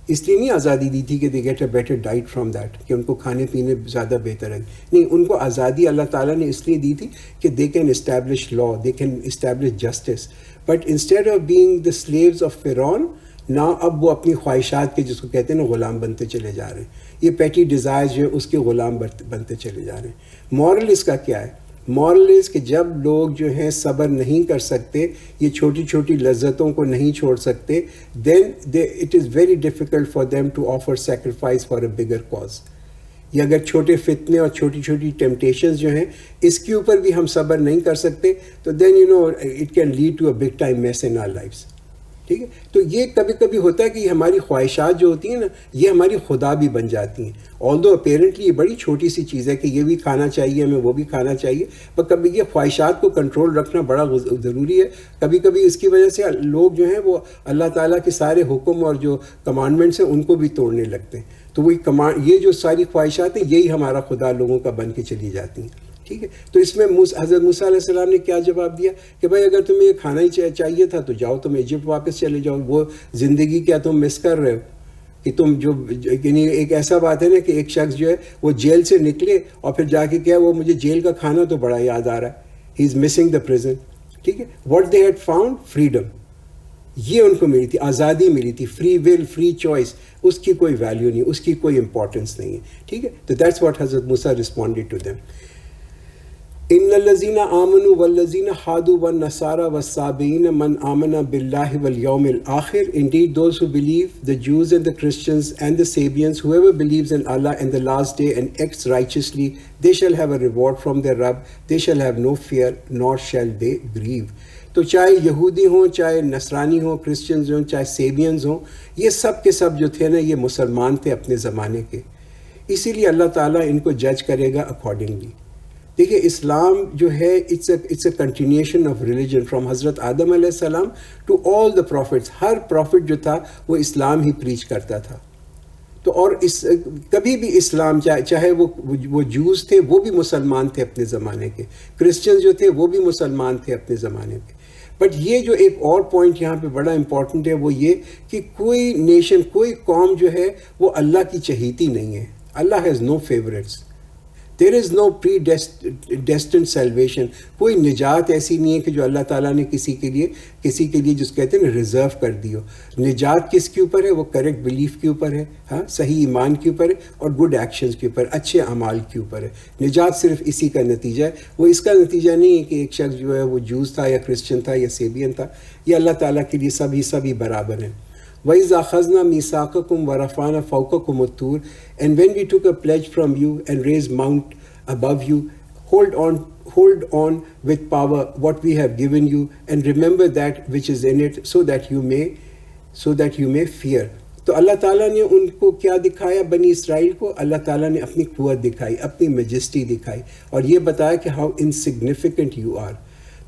A: اس لیے نہیں آزادی دی تھی کہ they get a better diet from that, کہ ان کو کھانے پینے زیادہ بہتر ہے. نہیں، ان کو آزادی اللہ تعالیٰ نے اس لیے دی تھی کہ they can establish law, they can establish justice. But instead of being the sleeves of فرعون، نہ اب وہ اپنی خواہشات کے جس کو کہتے ہیں نا غلام بنتے چلے جا رہے ہیں. یہ پیٹی ڈیزائر جو ہے اس کے غلام بنتے چلے جا رہے ہیں. مورل اس کا کیا ہے؟ مورل اس کہ جب لوگ جو ہیں صبر نہیں کر سکتے، یہ چھوٹی چھوٹی لذتوں کو نہیں چھوڑ سکتے، then it is very difficult for them to offer sacrifice for a bigger cause. یہ اگر چھوٹے فتنے اور چھوٹی چھوٹی ٹیمپٹیشنز جو ہیں اس کے اوپر بھی ہم صبر نہیں کر سکتے تو then it can lead to a big time mess in our lives. ٹھیک ہے، تو یہ کبھی کبھی ہوتا ہے کہ یہ ہماری خواہشات جو ہوتی ہیں نا یہ ہماری خدا بھی بن جاتی ہیں. آلدو اپیرنٹلی یہ بڑی چھوٹی سی چیز ہے کہ یہ بھی کھانا چاہیے ہمیں، وہ بھی کھانا چاہیے، پر کبھی یہ خواہشات کو کنٹرول رکھنا بڑا ضروری ہے. کبھی کبھی اس کی وجہ سے لوگ جو ہیں وہ اللہ تعالیٰ کے سارے حکم اور جو کمانڈمنٹس ہیں ان کو بھی توڑنے لگتے ہیں. تو وہی یہ جو ساری خواہشات ہیں یہی ہمارا خدا لوگوں کا بن کے چلی جاتی ہیں. ٹھیک ہے، تو اس میں حضرت موسیٰ علیہ السلام نے کیا جواب دیا کہ بھائی اگر تمہیں یہ کھانا ہی چاہیے تھا تو جاؤ، تم ایجپٹ واپس چلے جاؤ. وہ زندگی کیا تم مس کر رہے ہو کہ تم جو یعنی ایک ایسا بات ہے نا کہ ایک شخص جو ہے وہ جیل سے نکلے اور پھر جا کے کیا وہ مجھے جیل کا کھانا تو بڑا یاد آ رہا ہے. ہی از مسنگ دا پریزن. ٹھیک ہے، what they had found freedom, یہ ان کو ملی تھی، آزادی ملی تھی، فری ول، فری چوائس. اس کی کوئی ویلیو نہیں، اس کی کوئی امپورٹنس نہیں ہے. ٹھیک ہے، تو دیٹس واٹ حضرت موسیٰ رسپونڈیڈ ٹو دیم. ان الذین آمنوا والذین ہادوا والنصارى والصابئین من آمن باللہ والیوم الآخر. Indeed, those who believe, the Jews and the Christians and the Sabians, whoever believes in Allah and the last day and acts righteously, they shall have a reward from their Rabb. They shall have no fear, nor shall they grieve. تو چاہے یہودی ہوں، چاہے نصرانی ہوں، کرسچنز ہوں، چاہے سیبینز ہوں، یہ سب کے سب جو تھے نا یہ مسلمان تھے اپنے زمانے کے. اسی لیے اللہ تعالیٰ ان کو جج کرے گا اکارڈنگلی. دیکھیے اسلام جو ہے it's a continuation of religion from حضرت آدم علیہ السلام ٹو آل دا پروفٹس. ہر پروفٹ جو تھا وہ اسلام ہی پریچ کرتا تھا. تو اور کبھی بھی اسلام چاہے وہ جوز تھے وہ بھی مسلمان تھے اپنے زمانے کے، کرسچن جو تھے وہ بھی مسلمان تھے اپنے زمانے کے. بٹ یہ جو ایک اور پوائنٹ یہاں پہ بڑا امپورٹنٹ ہے وہ یہ کہ کوئی نیشن، کوئی قوم جو ہے وہ اللہ کی چہیتی نہیں ہے. Allah has no favourites. There is no predestined salvation. کوئی نجات ایسی نہیں ہے کہ جو اللہ تعالیٰ نے کسی کے لیے جس کہتے ہیں نا ریزرو کر دی ہو. نجات کس کے اوپر ہے؟ وہ کریکٹ بلیف کے اوپر ہے، ہاں صحیح ایمان کے اوپر ہے، اور گڈ ایکشنز کے اوپر، اچھے اعمال کے اوپر ہے. نجات صرف اسی کا نتیجہ ہے. وہ اس کا نتیجہ نہیں ہے کہ ایک شخص جو ہے وہ جوز تھا یا کرسچن تھا یا سیبین تھا. یہ اللہ تعالیٰ کے لیے سبھی برابر ہیں. وَإِذَا أَخَذْنَا مِيثَاقَكُمْ وَرَفَعْنَا فَوْقَكُمُ الطُّورَ. And when we took a pledge from you and raised mount above you, hold on with power what we have given you, and remember that which is in it, so that you may fear. تو اللہ تعالیٰ نے ان کو کیا دکھایا؟ بنی اسرائیل کو اللہ تعالیٰ نے اپنی قوت دکھائی، اپنی میجسٹی دکھائی، اور یہ بتایا کہ ہاؤ انسگنیفیکنٹ یو آر.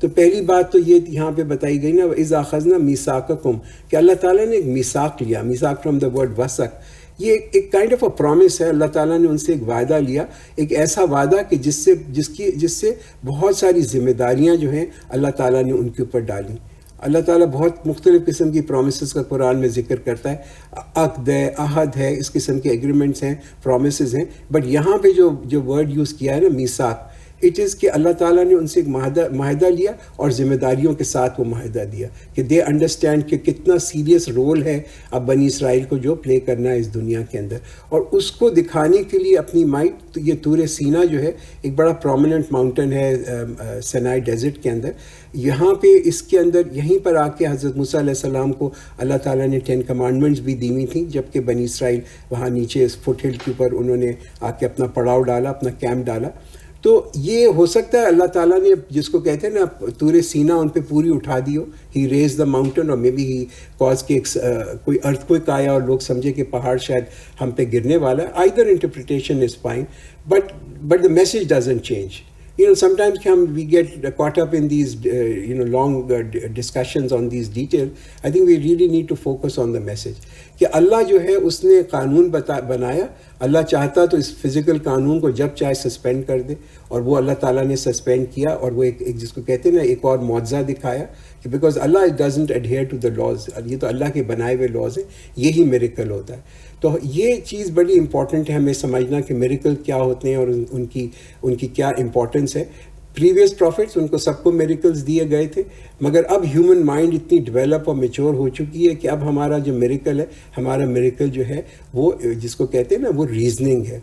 A: تو پہلی بات تو یہ یہاں پہ بتائی گئی نا اذا اخذنا میثاقکم، کہ اللہ تعالیٰ نے ایک میثاق لیا. میثاق فرام دا ورڈ وثق. یہ ایک کائنڈ آف اے پرومس ہے. اللہ تعالیٰ نے ان سے ایک وعدہ لیا، ایک ایسا وعدہ کہ جس سے بہت ساری ذمہ داریاں جو ہیں اللہ تعالیٰ نے ان کے اوپر ڈالی. اللہ تعالیٰ بہت مختلف قسم کی پرومسز کا قرآن میں ذکر کرتا ہے، عقد ہے، عہد ہے، اس قسم کے ایگریمنٹس ہیں، پرومسز ہیں. بٹ یہاں پہ جو ورڈ یوز کیا ہے نا میثاق، اٹ از کہ اللہ تعالیٰ نے ان سے ایک معاہدہ لیا اور ذمہ داریوں کے ساتھ وہ معاہدہ دیا کہ دے انڈرسٹینڈ کہ کتنا سیریس رول ہے اب بنی اسرائیل کو جو پلے کرنا ہے اس دنیا کے اندر. اور اس کو دکھانے کے لیے اپنی مائٹ، یہ طور سینا جو ہے ایک بڑا پرومیننٹ ماؤنٹین ہے سینائی ڈیزرٹ کے اندر. یہاں پہ اس کے اندر یہیں پر آ کے حضرت موسیٰ علیہ السلام کو اللہ تعالیٰ نے 10 کمانڈمنٹس بھی دی ہوئی تھیں، جبکہ بنی اسرائیل وہاں نیچے اس فٹ ہل کے اوپر انہوں نے آ کے اپنا پڑاؤ ڈالا، اپنا کیمپ ڈالا. تو یہ ہو سکتا ہے اللہ تعالیٰ نے جس کو کہتے ہیں نا طور سینا ان پہ پوری اٹھا دی ہو، ہی ریز دا ماؤنٹین، اور مے بی ہی کاز کے کوئی ارتھ کوئک آیا اور لوگ سمجھے کہ پہاڑ شاید ہم پہ گرنے والا ہے. Either interpretation is fine, but the message doesn't change. Sometimes we get caught up in these long discussions on these details. I think we really need to focus on the message کہ اللہ جو ہے اس نے قانون بنایا. اللہ چاہتا تو اس فزیکل قانون کو جب چاہے سسپینڈ کر دے، اور وہ اللہ تعالیٰ نے سسپینڈ کیا، اور وہ ایک جس کو کہتے ہیں نا ایک اور معجزہ دکھایا کہ because Allah doesn't adhere to the laws، یہ تو اللہ کے بنائے ہوئے لاز ہیں، یہی میریکل ہوتا ہے. تو یہ چیز بڑی امپورٹنٹ ہے ہمیں سمجھنا کہ میریکل کیا ہوتے ہیں اور ان کی کیا امپورٹنس ہے. پریویس پروفٹس ان کو سب کو میریکلز دیے گئے تھے، مگر اب ہیومن مائنڈ اتنی ڈیولپ اور میچور ہو چکی ہے کہ اب ہمارا جو میریکل ہے، ہمارا میریکل جو ہے وہ جس کو کہتے ہیں نا وہ ریزننگ ہے.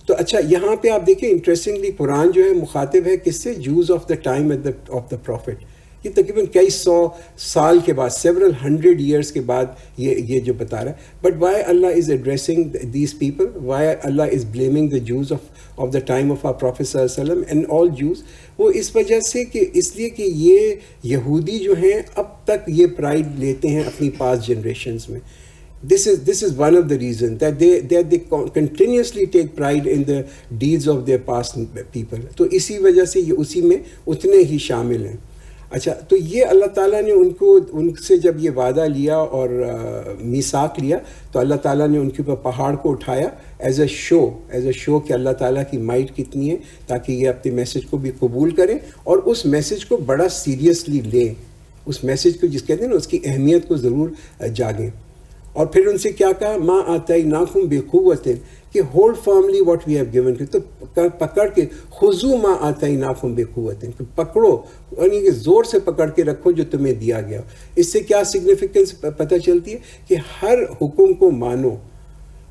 A: تو اچھا یہاں پہ آپ دیکھیں انٹرسٹنگلی قرآن جو ہے مخاطب ہے کس سے؟ Those of the time of the prophet. یہ تقریباً کئی 100 سال کے بعد، several hundred years کے بعد یہ جو بتا رہا ہے. بٹ وائی اللہ is addressing these people, why اللہ is blaming the Jews of the time of our prophet صلی اللہ علیہ وسلم اینڈ آل جوز؟ وہ اس وجہ سے کہ اس لیے کہ یہ یہودی جو ہیں اب تک یہ پرائڈ لیتے ہیں اپنی پاس جنریشنز میں. This is one of the reasons that they continuously take pride in the deeds of their past people. تو اسی وجہ سے یہ اسی میں اتنے ہی شامل ہیں. اچھا تو یہ اللہ تعالیٰ نے ان سے جب یہ وعدہ لیا اور میثاق لیا تو اللہ تعالیٰ نے ان کے اوپر پہاڑ کو اٹھایا ایز اے شو کہ اللہ تعالیٰ کی مائٹ کتنی ہے، تاکہ یہ اپنے میسج کو بھی قبول کریں اور اس میسج کو بڑا سیریسلی لیں، اس میسج کو جس کہتے ہیں نا اس کی اہمیت کو ضرور جاگیں. اور پھر ان سے کیا کہا؟ ماں آتیناکم بقوۃ، کہ hold firmly what we have given. تو پکڑ کے خذوا ما آتیناکم بقوۃ، پکڑو یعنی کہ زور سے پکڑ کے رکھو جو تمہیں دیا گیا. اس سے کیا سگنیفیکنس پتہ چلتی ہے کہ ہر حکم کو مانو.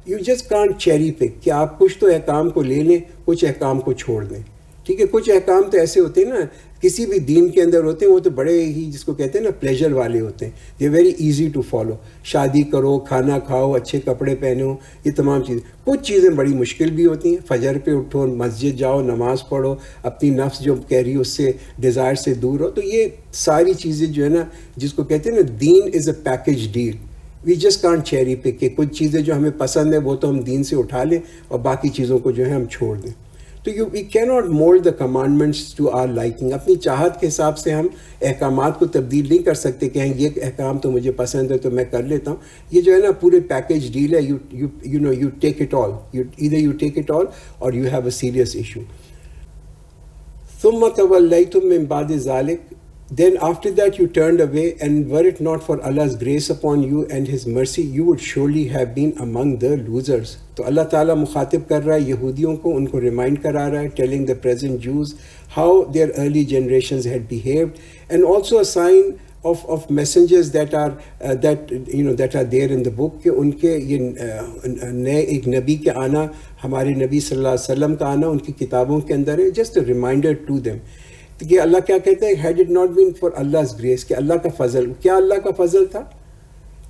A: You just can't cherry pick کہ آپ کچھ تو احکام کو لے لیں، کچھ احکام کو چھوڑ دیں. ٹھیک ہے، کچھ احکام تو ایسے ہوتے ہیں نا کسی بھی دین کے اندر ہوتے ہیں، وہ تو بڑے ہی جس کو کہتے ہیں نا پلیجر والے ہوتے ہیں. They very easy to follow. شادی کرو، کھانا کھاؤ، اچھے کپڑے پہنو، یہ تمام چیزیں. کچھ چیزیں بڑی مشکل بھی ہوتی ہیں. فجر پہ اٹھو، مسجد جاؤ، نماز پڑھو، اپنی نفس جو کہہ رہی ہے اس سے ڈیزائر سے دور ہو. تو یہ ساری چیزیں جو ہے نا جس کو کہتے ہیں نا then is a package deal. We just can't cherry pick کہ کچھ چیزیں جو ہمیں پسند ہیں وہ تو ہم دین سے اٹھا لیں اور باقی چیزوں کو جو ہے ہم چھوڑ دیں. تو we can not mould the commandments to our liking. اپنی چاہت کے حساب سے ہم احکامات کو تبدیل نہیں کر سکتے کہ یہ احکام تو مجھے پسند ہے تو میں کر لیتا ہوں. یہ جو ہے نا پورے پیکج ڈیل ہے. You take it all, either you take it all or you have a serious issue. ثم تولیتم من بعد ذلک، then after that you turned away, and were it not for Allah's grace upon you and His mercy, you would surely have been among the losers. تو اللہ تعالیٰ مخاطب کر رہا ہے یہودیوں کو، ان کو ریمائنڈ کرا رہا ہے telling the present Jews how their early generations had behaved, and also a sign of messengers that are there in the book کہ ان کے یہ نئے ایک نبی کے آنا، ہمارے نبی صلی اللہ علیہ وسلم کا آنا ان کی کتابوں کے اندر ہے. just a reminder to them کہ اللہ کیا کہتے ہیں، had it not been for Allah's grace، کہ اللہ کا فضل. کیا اللہ کا فضل تھا؟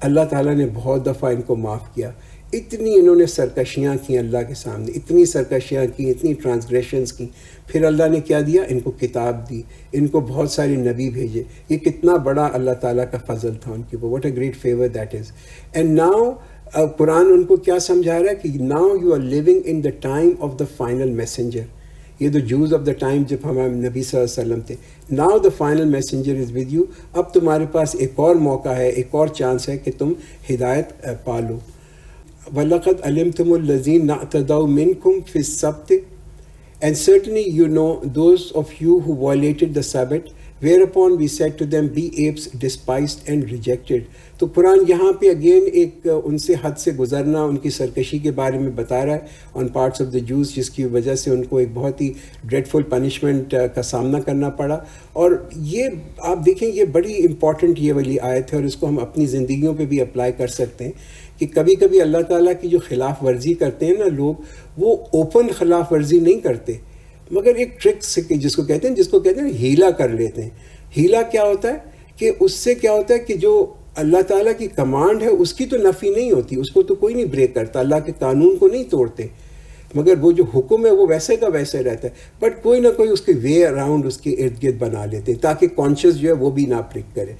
A: اللہ تعالیٰ نے بہت دفعہ ان کو معاف کیا. اتنی انہوں نے سرکشیاں کی اللہ کے سامنے، اتنی سرکشیاں کی، اتنی ٹرانسگریشنز کی. پھر اللہ نے کیا دیا؟ ان کو کتاب دی، ان کو بہت سارے نبی بھیجے. یہ کتنا بڑا اللہ تعالیٰ کا فضل تھا ان کے اوپر. What a great favour that is. And now Quran ان کو کیا سمجھا رہا ہے کہ now you are living in the time of the final messenger. یہ تو جوز آف دا ٹائم جب ہمارے نبی صلی اللہ علیہ وسلم تھے. Now the final messenger is with you. اب تمہارے پاس ایک اور موقع ہے، ایک اور چانس ہے کہ تم ہدایت پالو. وَلَقَدْ عَلِمْتُمُ الَّذِينَ اعْتَدَوْا مِنْكُمْ فِي السَّبْتِ, and certainly you know those of you who violated the Sabbath whereupon we said to them, be apes, despised and rejected. تو قرآن یہاں پہ اگین ایک ان سے حد سے گزرنا، ان کی سرکشی کے بارے میں بتا رہا ہے آن پارٹس آف دا جوز، جس کی وجہ سے ان کو ایک بہت ہی ڈریڈفل پنشمنٹ کا سامنا کرنا پڑا. اور یہ آپ دیکھیں یہ بڑی امپورٹنٹ یہ والی آیت ہے، اور اس کو ہم اپنی زندگیوں پہ بھی اپلائی کر سکتے ہیں کہ کبھی کبھی اللہ تعالیٰ کی جو خلاف ورزی کرتے ہیں نا لوگ، وہ اوپن خلاف ورزی نہیں کرتے، مگر ایک ٹرک سے جس کو کہتے ہیں ہیلا کر لیتے ہیں. ہیلا کیا ہوتا ہے کہ اس سے کیا ہوتا ہے کہ جو اللہ تعالیٰ کی کمانڈ ہے اس کی تو نفی نہیں ہوتی، اس کو تو کوئی نہیں بریک کرتا، اللہ کے قانون کو نہیں توڑتے، مگر وہ جو حکم ہے وہ ویسے کا ویسے رہتا ہے، بٹ کوئی نہ کوئی اس کے وے اراؤنڈ اس کے ارد گرد بنا لیتے ہیں تاکہ کانشیس جو ہے وہ بھی نہ پرک کرے.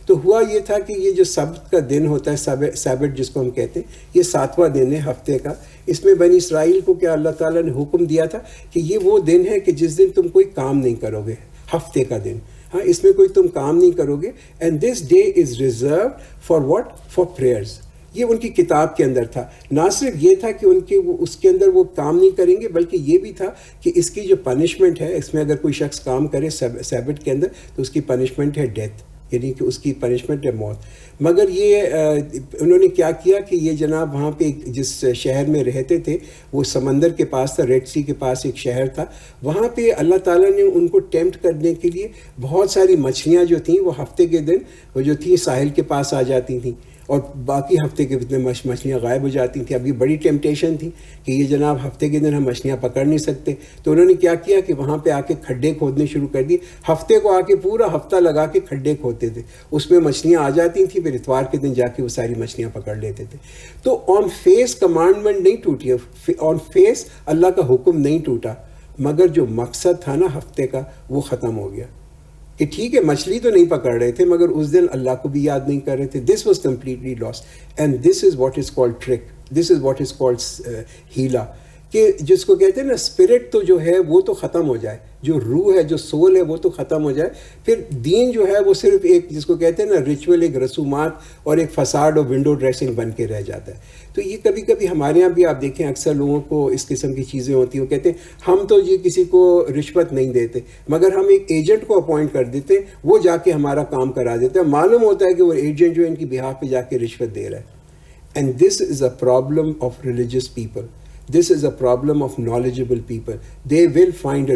A: تو ہوا یہ تھا کہ یہ جو سبت کا دن ہوتا ہے، سیبٹ جس کو ہم کہتے ہیں، یہ 7واں دن ہے ہفتے کا. اس میں بنی اسرائیل کو کیا اللہ تعالیٰ نے حکم دیا تھا کہ یہ وہ دن ہے کہ جس دن تم کوئی کام نہیں کرو گے، ہفتے کا دن، ہاں اس میں کوئی تم کام نہیں کرو گے. And this day is reserved for what? For prayers. یہ ان کی کتاب کے اندر تھا. نہ صرف یہ تھا کہ ان کے اس کے اندر وہ کام نہیں کریں گے، بلکہ یہ بھی تھا کہ اس کی جو پنشمنٹ ہے، اس میں اگر کوئی شخص کام کرے سیبٹ کے اندر تو اس کی پنشمنٹ ہے ڈیتھ، یعنی کہ اس کی پنشمنٹ ہے موت. مگر یہ انہوں نے کیا کیا کہ یہ جناب وہاں پہ جس شہر میں رہتے تھے وہ سمندر کے پاس تھا، ریڈ سی کے پاس ایک شہر تھا، وہاں پہ اللہ تعالیٰ نے ان کو ٹیمپٹ کرنے کے لیے بہت ساری مچھلیاں جو تھیں وہ ہفتے کے دن وہ جو تھیں ساحل کے پاس آ جاتی تھیں، اور باقی ہفتے کے دن مچھلیاں غائب ہو جاتی تھیں. اب یہ بڑی ٹیمپٹیشن تھی کہ یہ جناب ہفتے کے دن ہم مچھلیاں پکڑ نہیں سکتے. تو انہوں نے کیا کیا کہ وہاں پہ آ کے کھڈے کھودنے شروع کر دیے. ہفتے کو آ کے پورا ہفتہ لگا کے کھڈے کھودتے تھے، اس میں مچھلیاں آ جاتی تھیں، پھر اتوار کے دن جا کے وہ ساری مچھلیاں پکڑ لیتے تھے. تو آن فیس کمانڈمنٹ نہیں ٹوٹی، آن فیس اللہ کا حکم نہیں ٹوٹا، مگر جو مقصد تھا نا ہفتے کا وہ ختم ہو گیا. کہ ٹھیک ہے مچھلی تو نہیں پکڑ رہے تھے مگر اس دن اللہ کو بھی یاد نہیں کر رہے تھے. This was completely lost. And this is what is called trick, this is what is called ہیلا. کہ جس کو کہتے ہیں نا اسپرٹ تو جو ہے وہ تو ختم ہو جائے، جو روح ہے جو سول ہے وہ تو ختم ہو جائے، پھر دین جو ہے وہ صرف ایک جس کو کہتے ہیں نا ریچول، ایک رسومات اور ایک فساد اور ونڈو ڈریسنگ بن کے رہ جاتا ہے. تو یہ کبھی کبھی ہمارے یہاں بھی آپ دیکھیں اکثر لوگوں کو اس قسم کی چیزیں ہوتی ہیں. وہ کہتے ہیں ہم تو یہ کسی کو رشوت نہیں دیتے، مگر ہم ایک ایجنٹ کو اپوائنٹ کر دیتے ہیں، وہ جا کے ہمارا کام کرا دیتا ہے. معلوم ہوتا ہے کہ وہ ایجنٹ جو ہے ان کی بہاف پہ جا کے رشوت دے رہا ہے. And this is a problem of religious people. This is a problem of knowledgeable people. They find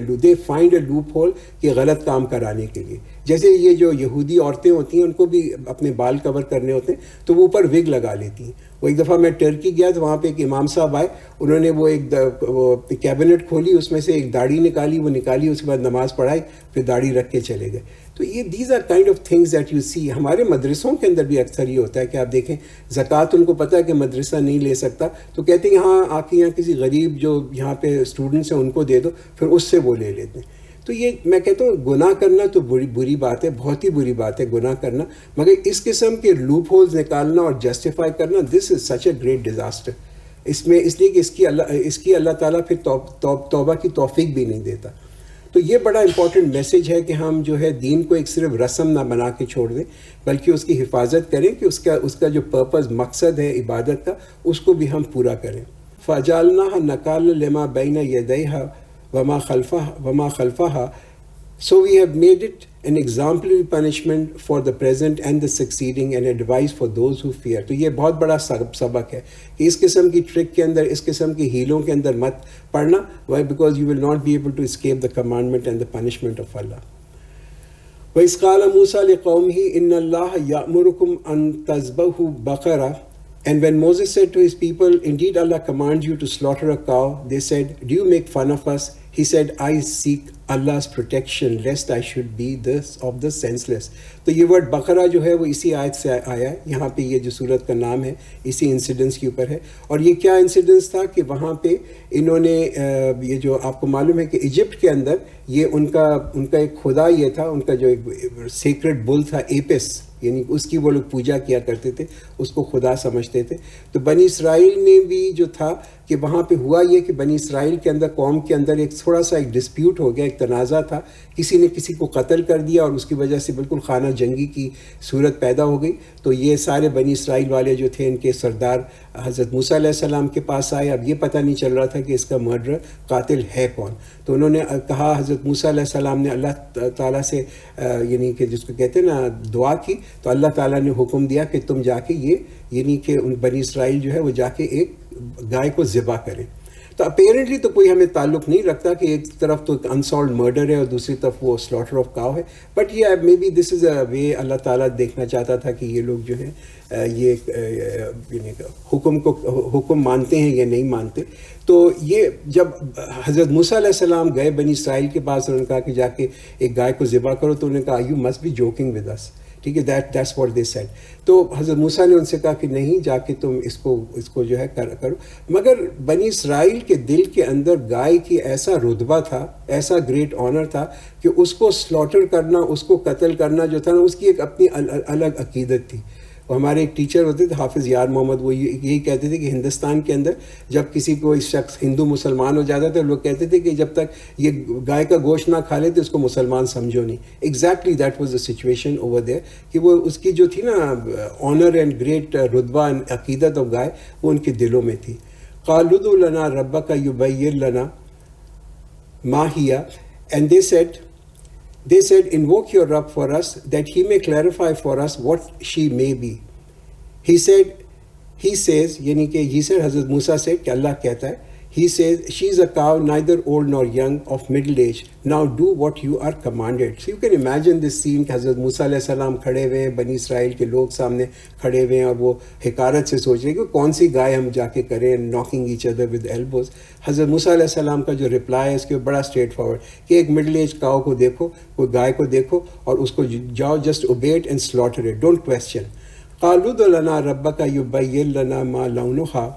A: a loophole کہ غلط کام کرانے کے لیے. جیسے یہ جو یہودی عورتیں ہوتی ہیں ان کو بھی اپنے بال کور کرنے ہوتے ہیں تو وہ اوپر وگ لگا لیتی ہیں. وہ ایک دفعہ میں ٹرکی گیا تو وہاں پہ ایک امام صاحب آئے، انہوں نے وہ کیبنٹ کھولی، اس میں سے ایک داڑھی نکالی، اس کے بعد نماز پڑھائی، پھر داڑھی رکھ کے چلے گئے. تو یہ these are kind of things that you see. ہمارے مدرسوں کے اندر بھی اکثر یہ ہوتا ہے کہ آپ دیکھیں زکوٰۃ ان کو پتہ ہے کہ مدرسہ نہیں لے سکتا تو کہتے ہیں یہاں آ کے یہاں کسی غریب جو یہاں پہ اسٹوڈنٹس ہیں ان کو دے دو، پھر اس سے وہ لے لیتے ہیں. تو یہ میں کہتا ہوں گناہ کرنا تو بری بات ہے، بہت ہی بری بات ہے گناہ کرنا، مگر اس قسم کے لوپ ہولز نکالنا اور جسٹیفائی کرنا، دس از سچ اے گریٹ ڈیزاسٹر. اس لیے کہ اس کی اللہ تعالیٰ پھر توبہ کی توفیق بھی نہیں دیتا. تو یہ بڑا امپورٹنٹ میسج ہے کہ ہم جو ہے دین کو ایک صرف رسم نہ بنا کے چھوڑ دیں، بلکہ اس کی حفاظت کریں کہ اس کا جو پرپز مقصد ہے عبادت کا اس کو بھی ہم پورا کریں. فَجَعَلْنَاهَا نَكَالًا لِمَا بَيْنَ يَدَيْهَا وَمَا خَلْفَهَا. So we have made it an exemplary punishment for the present and the succeeding and advice for those who fear. تو یہ بہت بڑا سبق ہے کہ اس قسم کی ٹرک کے اندر، اس قسم کی ہیلوں کے اندر مت پڑنا. Why? Because you will not be able to escape the commandment and the punishment of Allah. وَإِذْ قَالَ مُوسَى لِقَوْمِهِ إِنَّ اللَّهَ يَأْمُرُكُمْ أَن تَذْبَحُوا بَقَرَةً. And when Moses said to his people, indeed Allah commands you to slaughter a cow, they said, do you make fun of us? He said, I seek Allah's protection lest I should be of the senseless. تو یہ ورڈ بقرہ جو ہے وہ اسی آیت سے آیا ہے. یہاں پہ یہ جو سورت کا نام ہے اسی انسیڈنس کے اوپر ہے. اور یہ کیا انسیڈنس تھا کہ وہاں پہ انہوں نے یہ جو آپ کو معلوم ہے کہ ایجپٹ کے اندر یہ ان کا ایک خدا یہ تھا، ان کا جو ایک سیکرٹ بل تھا ایپس، یعنی اس کی وہ لوگ پوجا کیا کرتے تھے، اس کو خدا سمجھتے تھے. تو بنی اسرائیل نے بھی جو تھا کہ وہاں پہ ہوا یہ کہ بنی اسرائیل کے اندر، قوم کے اندر ایک تھوڑا سا ایک ڈسپیوٹ ہو گیا، ایک تنازع تھا، کسی نے کسی کو قتل کر دیا اور اس کی وجہ سے بالکل خانہ جنگی کی صورت پیدا ہو گئی. تو یہ سارے بنی اسرائیل والے جو تھے ان کے سردار حضرت موسیٰ علیہ السلام کے پاس آئے. اب یہ پتہ نہیں چل رہا تھا کہ اس کا مرڈر قاتل ہے کون. تو انہوں نے کہا, حضرت موسیٰ علیہ السلام نے اللہ تعالیٰ سے یعنی کہ جس کو کہتے ہیں نا دعا کی, تو اللہ تعالیٰ نے حکم دیا کہ تم جا کے یہ یعنی کہ ان بنی اسرائیل جو ہے وہ جا کے ایک گائے کو ذبح کریں. تو اپیرنٹلی تو کوئی ہمیں تعلق نہیں رکھتا کہ ایک طرف تو انسالوڈ مرڈر ہے اور دوسری طرف وہ سلاٹر آف کاؤ ہے, بٹ یہ مے بی دس از اے وے اللہ تعالیٰ دیکھنا چاہتا تھا کہ یہ لوگ جو ہیں یہ حکم مانتے ہیں یا نہیں مانتے. تو یہ جب حضرت موسیٰ علیہ السلام گئے بنی اسرائیل کے پاس, انہوں نے کہا کہ جا کے ایک گائے کو ذبح کرو, تو انہوں نے کہا you must be joking with us. ٹھیک ہے, دیٹس واٹ دے سیڈ. تو حضرت موسیٰ نے ان سے کہا کہ نہیں, جا کے تم اس کو جو ہے کرو. مگر بنی اسرائیل کے دل کے اندر گائے کی ایسا رتبہ تھا, ایسا گریٹ آنر تھا کہ اس کو سلاٹر کرنا, اس کو قتل کرنا جو تھا نا, اس کی ایک اپنی الگ عقیدت تھی. وہ ہمارے ایک ٹیچر ہوتے تھے حافظ یار محمد, وہ یہی کہتے تھے کہ ہندوستان کے اندر جب کسی کو اس شخص ہندو مسلمان ہو جاتا تھا, لوگ کہتے تھے کہ جب تک یہ گائے کا گوشت نہ کھا لے تو اس کو مسلمان سمجھو نہیں. Exactly that was the situation over there, کہ وہ اس کی جو تھی نا آنر اینڈ گریٹ رتبہ عقیدت آف گائے, وہ ان کے دلوں میں تھی. قالوا ادع لنا ربک یبین لنا ما ہی, and They said, invoke your Rabb for us, that he may clarify for us what she may be. He says, یعنی کہ he said, حضرت موسیٰ سے کہ اللہ کہتا ہے, he says, she is a cow, neither old nor young, of middle age. Now do what you are commanded. So you can imagine this scene کہ حضرت موسیٰ علیہ السلام کھڑے ہوئے ہیں, بنی اسرائیل کے لوگ سامنے کھڑے ہوئے ہیں, اور وہ حقارت سے سوچ رہے ہیں کہ کون سی گائے ہم جا کے کریں, knocking each other with elbows. حضرت موسیٰ علیہ السلام کا جو رپلائی ہے اس کے بڑا اسٹریٹ فارورڈ, کہ ایک مڈل ایج کاؤ کو دیکھو, کوئی گائے کو دیکھو, اور اس کو جاؤ, just obey it and slaughter it, don't question. قالوا ادع لنا ربک یبین لنا ما لونھا.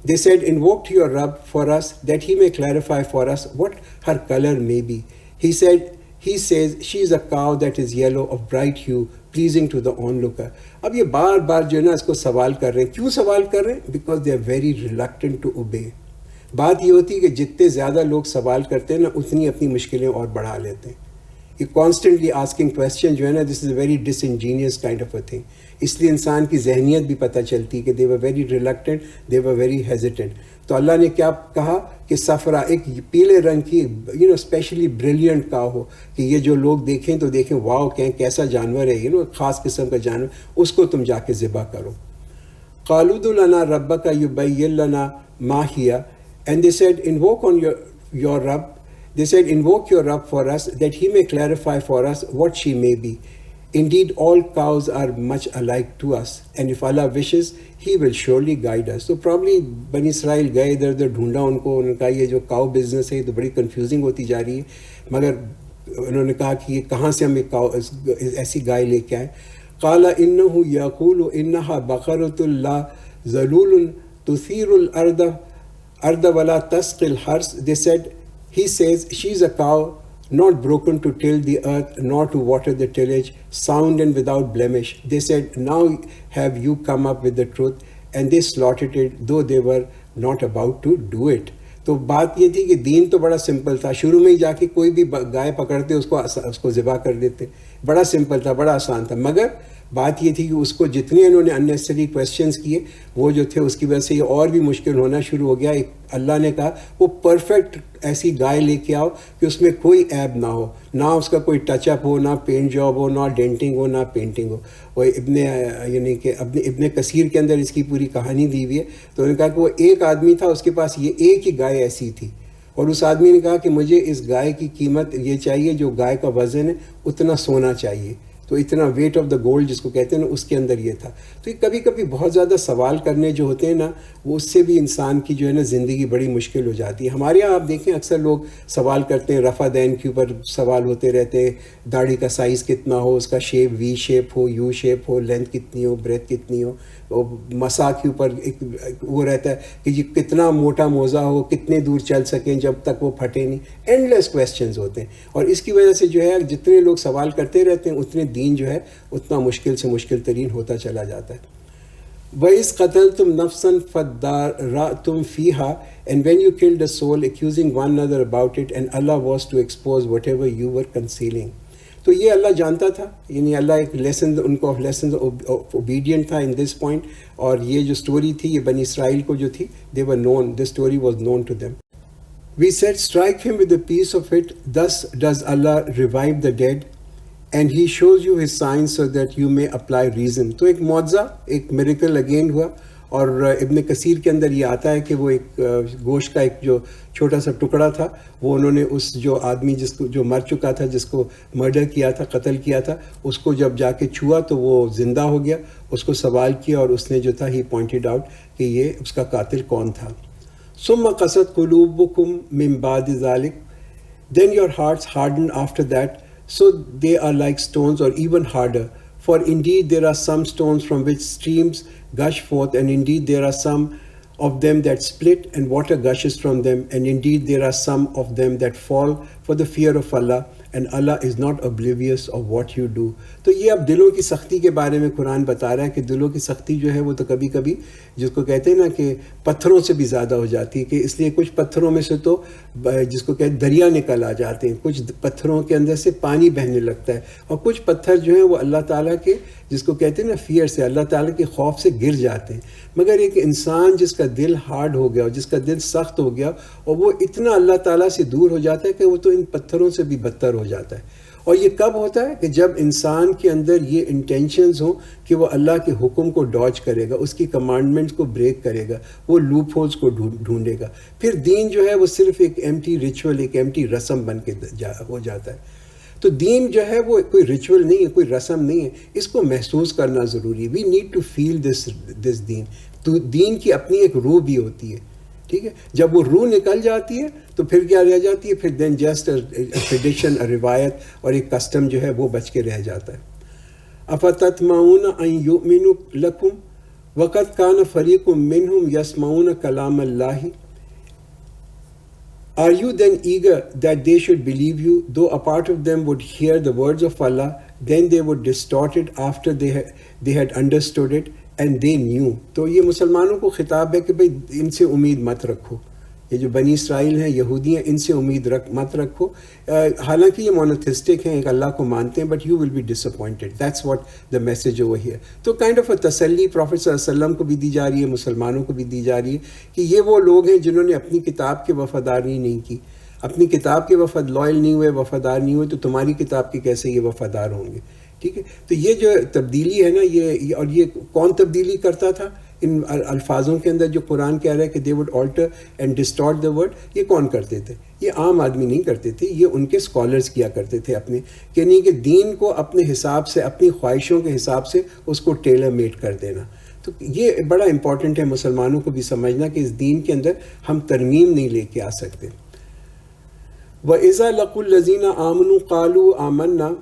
A: They said, invoke your Rabb for us, that he may clarify for us what her color may be. He says, she is a cow that is yellow, of bright hue, pleasing to the onlooker. اب یہ بار بار جو ہے نا اس کو سوال کر رہے ہیں. کیوں سوال کر رہے ہیں؟ Because they are very reluctant to obey. بات یہ ہوتی ہے کہ جتنے زیادہ لوگ سوال کرتے ہیں نا, اتنی اپنی مشکلیں اور بڑھا لیتے ہیں. یہ کانسٹنٹلی آسکنگ کویسچن جو ہے نا, this is a very disingenuous kind of a thing. اس لیے انسان کی ذہنیت بھی پتہ چلتی کہ they were very reluctant, they were very hesitant. تو اللہ نے کیا کہا کہ صفرا, ایک پیلے رنگ کی اسپیشلی بریلینٹ کا ہو, کہ یہ جو لوگ دیکھیں تو دیکھیں واو کہیں کیسا جانور ہے, خاص قسم کا جانور, اس کو تم جا کے ذبح کرو. قالوا ادع لنا ربک یبین لنا ما ہی, and they said, invoke on your Rabb. They said, invoke your Rabb for us, that he may clarify for us what she may be. Indeed, all cows are much alike to us, and if Allah wishes, he will surely guide us. So probably بنی اسرائیل گئے ادھر ادھر ڈھونڈا ان کو, انہوں نے کہا یہ جو کاؤ بزنس ہے یہ تو بڑی کنفیوزنگ ہوتی جا رہی ہے, مگر انہوں نے کہا کہ یہ کہاں سے ہم ایسی گائے لے کے آئیں. قال انه یقول انها بقرۃ لا ذلول تثیر الارض ولا تسقي الحرث. They said, he says, she is a cow, not broken to till the earth, nor to water the tillage, sound and without blemish. They said, now have you come up with the truth, and they slaughtered it, though they were not about to do it. تو بات یہ تھی کہ دین تو بڑا سمپل تھا, شروع میں ہی جا کے کوئی بھی گائے پکڑتے اس کو ذبح کر دیتے, بڑا سمپل تھا, بڑا آسان تھا. مگر بات یہ تھی کہ اس کو جتنے انہوں نے اننیسری کویسچنس کیے, وہ جو تھے اس کی وجہ سے یہ اور بھی مشکل ہونا شروع ہو گیا. اللہ نے کہا وہ پرفیکٹ ایسی گائے لے کے آؤ کہ اس میں کوئی عیب نہ ہو, نہ اس کا کوئی ٹچ اپ ہو, نہ پینٹ جاب ہو, نہ ڈینٹنگ ہو, نہ پینٹنگ ہو. وہ یعنی کہ ابن کثیر کے اندر اس کی پوری کہانی دی ہوئی ہے. تو انہوں نے کہا کہ وہ ایک آدمی تھا, اس کے پاس یہ ایک ہی گائے ایسی تھی, اور اس آدمی نے کہا کہ مجھے اس گائے کی قیمت یہ چاہیے جو گائے کا وزن ہے اتنا سونا چاہیے. تو اتنا ویٹ آف دا گولڈ جس کو کہتے ہیں نا, اس کے اندر یہ تھا. تو یہ کبھی کبھی بہت زیادہ سوال کرنے جو ہوتے ہیں نا, وہ اس سے بھی انسان کی جو ہے نا زندگی بڑی مشکل ہو جاتی ہے. ہمارے یہاں آپ دیکھیں اکثر لوگ سوال کرتے ہیں, رفع دین کے اوپر سوال ہوتے رہتے ہیں, داڑھی کا سائز کتنا ہو, اس کا شیپ وی شیپ ہو, یو شیپ ہو, لینتھ کتنی ہو, بریتھ کتنی ہو, مسا کے اوپر ایک وہ رہتا ہے کہ یہ کتنا موٹا موزہ ہو, کتنے دور چل سکیں جب تک وہ پھٹے نہیں. اینڈلیس کویسچنز ہوتے ہیں, اور اس کی وجہ سے جو ہے جتنے لوگ سوال کرتے رہتے ہیں اتنے دین جو ہے اتنا مشکل سے مشکل ترین ہوتا چلا جاتا ہے. وَإِذْ قَتَلْتُمْ نَفْسًا فَادَّارَأْتُمْ فِيهَا, and when you killed a soul accusing one another about it, and Allah was to expose whatever you were concealing. تو یہ اللہ جانتا تھا، یعنی اللہ ایک لیسن ان کو لیسن اوبیڈینٹ تھا ان دس پوائنٹ. اور یہ جو اسٹوری تھی یہ بنی اسرائیل کو جو تھی they were known, this story was known to them. We said, strike him with a piece of it, thus does Allah revive the dead, and he shows you his signs so that you may apply reason. تو ایک معجزہ، ایک میریکل اگین ہوا. اور ابن کثیر کے اندر یہ آتا ہے کہ وہ ایک گوشت کا ایک جو چھوٹا سا ٹکڑا تھا، وہ انہوں نے اس جو آدمی جس کو جو مر چکا تھا، جس کو مرڈر کیا تھا، قتل کیا تھا، اس کو جب جا کے چھوا تو وہ زندہ ہو گیا. اس کو سوال کیا اور اس نے جو تھا ہی پوائنٹڈ آؤٹ کہ یہ اس کا قاتل کون تھا. ثم قست قلوبکم من بعد ذلک, then your hearts hardened after that, so they are like stones or even harder. For indeed there are some stones from which streams gush forth, and indeed there are some of them that split and water gushes from them, and indeed there are some of them that fall for the fear of Allah, and Allah is not oblivious of what you do. تو یہ اب دلوں کی سختی کے بارے میں قرآن بتا رہا ہے کہ دلوں کی سختی جو ہے وہ تو کبھی کبھی جس کو کہتے ہیں نا کہ پتھروں سے بھی زیادہ ہو جاتی ہے، کہ اس لیے کچھ پتھروں میں سے تو جس کو کہتے ہیں دریا نکل آ جاتے ہیں، کچھ پتھروں کے اندر سے پانی بہنے لگتا ہے، اور کچھ پتھر جو ہیں وہ اللہ تعالیٰ کے جس کو کہتے ہیں نا فیئر سے، اللہ تعالیٰ کے خوف سے گر جاتے ہیں. مگر ایک انسان جس کا دل ہارڈ ہو گیا اور جس کا دل سخت ہو گیا اور وہ اتنا اللہ تعالیٰ سے دور ہو جاتا ہے کہ وہ تو ان پتھروں سے بھی بدتر ہو جاتا ہے. اور یہ کب ہوتا ہے کہ جب انسان کے اندر یہ انٹینشنز ہوں کہ وہ اللہ کے حکم کو ڈاج کرے گا، اس کی کمانڈمنٹس کو بریک کرے گا، وہ لوپ ہولز کو ڈھونڈے گا. پھر دین جو ہے وہ صرف ایک ایمٹی ریچول، ایک ایمٹی رسم بن کے ہو جاتا ہے. تو دین جو ہے وہ کوئی ریچول نہیں ہے، کوئی رسم نہیں ہے، اس کو محسوس کرنا ضروری ہے. وی نیڈ ٹو فیل دس دین. تو دین کی اپنی ایک روح بھی ہوتی ہے، ٹھیک ہے. جب وہ روح نکل جاتی ہے تو پھر کیا رہ جاتی ہے؟ پھر دین جسٹ ٹریڈیشن، روایت اور ایک کسٹم جو ہے وہ بچ کے رہ جاتا ہے. افتطمعون ان یؤمنوا لکم وقد کان فریق منہم یسمعون کلام اللہ. Are you then eager that they should believe you, though a part of them would hear the words of Allah, then they would distort it after they had understood it and they knew. تو یہ مسلمانوں کو خطاب ہے کہ بھئی ان سے امید مت رکھو. یہ جو بنی اسرائیل ہیں، یہودی ہیں، ان سے امید مت رکھو. حالانکہ یہ مونوتھسٹک ہیں، ایک اللہ کو مانتے ہیں، but you will be disappointed. That's what the message over here. تو کائنڈ آف اے تسلی پروفیٹ صلی اللہ علیہ وسلم کو بھی دی جا رہی ہے، مسلمانوں کو بھی دی جا رہی ہے کہ یہ وہ لوگ ہیں جنہوں نے اپنی کتاب کی وفاداری نہیں کی، اپنی کتاب کے لائل نہیں ہوئے، وفادار نہیں ہوئے، تو تمہاری کتاب کے کیسے یہ وفادار ہوں گے؟ ٹھیک ہے. تو یہ جو تبدیلی ہے نا، یہ اور یہ کون تبدیلی کرتا تھا ان الفاظوں کے اندر جو قرآن کہہ رہا ہے کہ they would alter and ڈسٹارٹ the word? یہ کون کرتے تھے؟ یہ عام آدمی نہیں کرتے تھے، یہ ان کے اسکالرز کیا کرتے تھے اپنے، کہ نہیں کہ دین کو اپنے حساب سے، اپنی خواہشوں کے حساب سے اس کو ٹیلر میڈ کر دینا. تو یہ بڑا امپورٹنٹ ہے مسلمانوں کو بھی سمجھنا کہ اس دین کے اندر ہم ترمیم نہیں لے کے آ سکتے. وَإِذَا لَقُوا الَّذِينَ آمَنُوا قَالُوا آمَنَّا.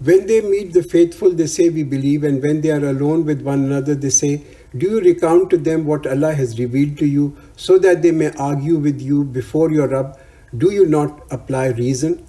A: When they meet the faithful, they say we believe, and when they are alone with one another, they say, do you recount to them what Allah has revealed to you, so that they may argue with you before your Rabb? Do you not apply reason?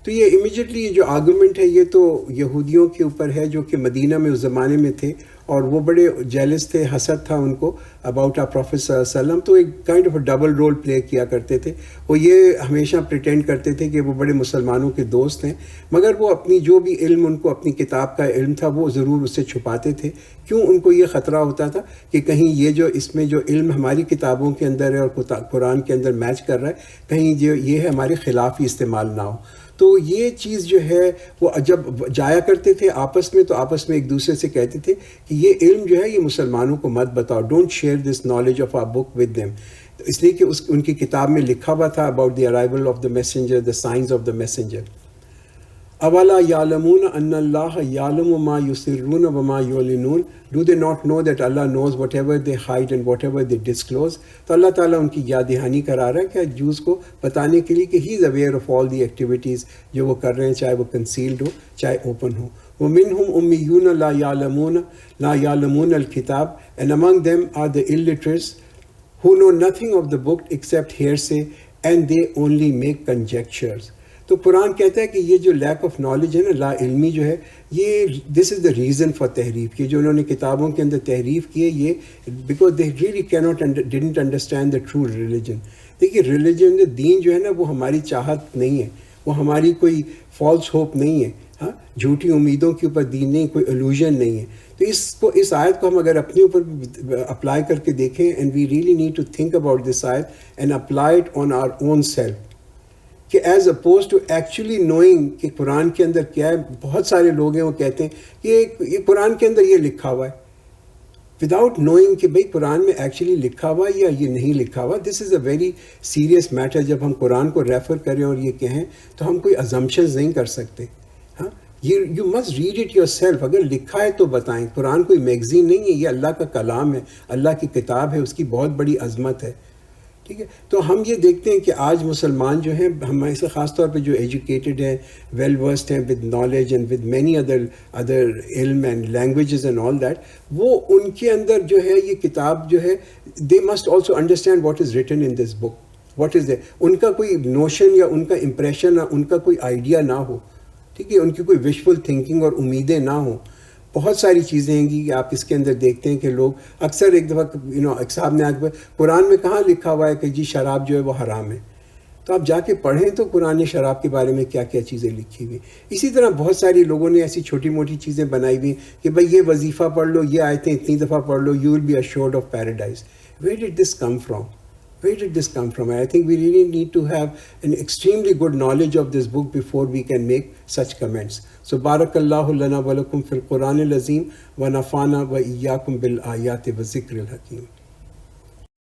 A: تو یہ امیجیٹلی یہ جو آرگومنٹ ہے یہ تو یہودیوں کے اوپر ہے جو کہ مدینہ میں اس زمانے میں تھے، اور وہ بڑے جیلس تھے، حسد تھا ان کو اباؤٹ آ پروفیٹ صلی اللہ علیہ وسلم. تو ایک kind of double role play کیا کرتے تھے. وہ یہ ہمیشہ پریٹینڈ کرتے تھے کہ وہ بڑے مسلمانوں کے دوست ہیں، مگر وہ اپنی جو بھی علم ان کو اپنی کتاب کا علم تھا وہ ضرور اس سے چھپاتے تھے. کیوں؟ ان کو یہ خطرہ ہوتا تھا کہ کہیں یہ جو اس میں جو علم ہماری کتابوں کے اندر ہے اور قرآن کے اندر میچ کر رہا ہے، کہیں جو یہ ہے ہمارے خلاف ہی استعمال نہ ہو. تو یہ چیز جو ہے وہ جب جایا کرتے تھے آپس میں، تو آپس میں ایک دوسرے سے کہتے تھے کہ یہ علم جو ہے یہ مسلمانوں کو مت بتاؤ، don't share this knowledge of our book with them. اس لیے کہ ان کی کتاب میں لکھا ہوا تھا about the arrival of the messenger, the signs of the messenger. اولا یعلمون ان اللہ یعلم ما یسرون وما یعلنون. Do they not know that Allah knows whatever they hide and whatever they disclose? تو اللہ تعالیٰ ان کی یاد دہانی کرا رہا ہے کہ جوز کو بتانے کے لیے کہ he is aware of all the activities جو وہ کر رہے ہیں، چاہے وہ کنسیلڈ ہو چاہے اوپن ہو. وَمِنْهُمْ أُمِّيُّونَ لَا يَعْلَمُونَ الْكِتَابَ, and among them are the illiterates who know nothing of the book except hearsay, and they only make conjectures. تو قرآن کہتا ہے کہ یہ جو لیک آف نالج ہے نا، لا علمی جو ہے، یہ this is the reason for تحریف. یہ جو انہوں نے کتابوں کے اندر تحریف کی ہے، یہ because they really didn't understand the true religion. دیکھیے ریلیجن دین جو ہے نا وہ ہماری چاہت نہیں ہے، وہ ہماری کوئی فالس ہوپ نہیں ہے. ہاں جھوٹی امیدوں کے اوپر دین نہیں, کوئی illusion نہیں ہے. تو اس آیت کو ہم اگر اپنے اوپر اپلائی کر کے دیکھیں, and we really need to think about this آیت and apply it on our own self, کہ as opposed to actually knowing کہ قرآن کے اندر کیا ہے. بہت سارے لوگ ہیں وہ کہتے ہیں کہ یہ قرآن کے اندر یہ لکھا ہوا ہے, وداؤٹ نوئنگ کہ بھئی قرآن میں ایکچولی لکھا ہوا یا یہ نہیں لکھا ہوا. دس is a very serious metre. جب ہم قرآن کو ریفر کریں اور یہ کہیں تو ہم کوئی ازمپشنز نہیں کر سکتے. ہاں you must read it your self. اگر لکھا ہے تو بتائیں. قرآن کوئی میگزین نہیں ہے, یہ اللہ کا کلام ہے, اللہ کی کتاب ہے, اس کی بہت بڑی عظمت ہے. ٹھیک ہے, تو ہم یہ دیکھتے ہیں کہ آج مسلمان جو ہیں, ہمارے سے خاص طور پہ جو ایجوکیٹڈ ہیں, ویل ورسڈ ہیں with knowledge and with many other علم and languages and all that, وہ ان کے اندر جو ہے یہ کتاب جو ہے, they must also understand what is written in this book, what is ان کا کوئی نوشن یا ان کا امپریشن, ان کا کوئی آئیڈیا نہ ہو. ٹھیک ہے, ان کی کوئی وشفل تھنکنگ اور امیدیں نہ ہوں. بہت ساری چیزیں ہیں کہ آپ اس کے اندر دیکھتے ہیں کہ لوگ اکثر ایک دفعہ ایک صاحب نے آگے قرآن میں کہاں لکھا ہوا ہے کہ جی شراب جو ہے وہ حرام ہے. تو آپ جا کے پڑھیں تو قرآن شراب کے بارے میں کیا کیا چیزیں لکھی ہوئی. اسی طرح بہت ساری لوگوں نے ایسی چھوٹی موٹی چیزیں بنائی ہوئی کہ بھائی یہ وظیفہ پڑھ لو, یہ آیتیں اتنی دفعہ پڑھ لو, you will be assured of paradise. Where did this come from? Where did this come from? I think we really need to have an extremely good knowledge of this book before we can make such comments. So barakallahu lana wa lakum fil Quran al-Azim wa nafana wa iyyakum bil ayati wa zikril hakim.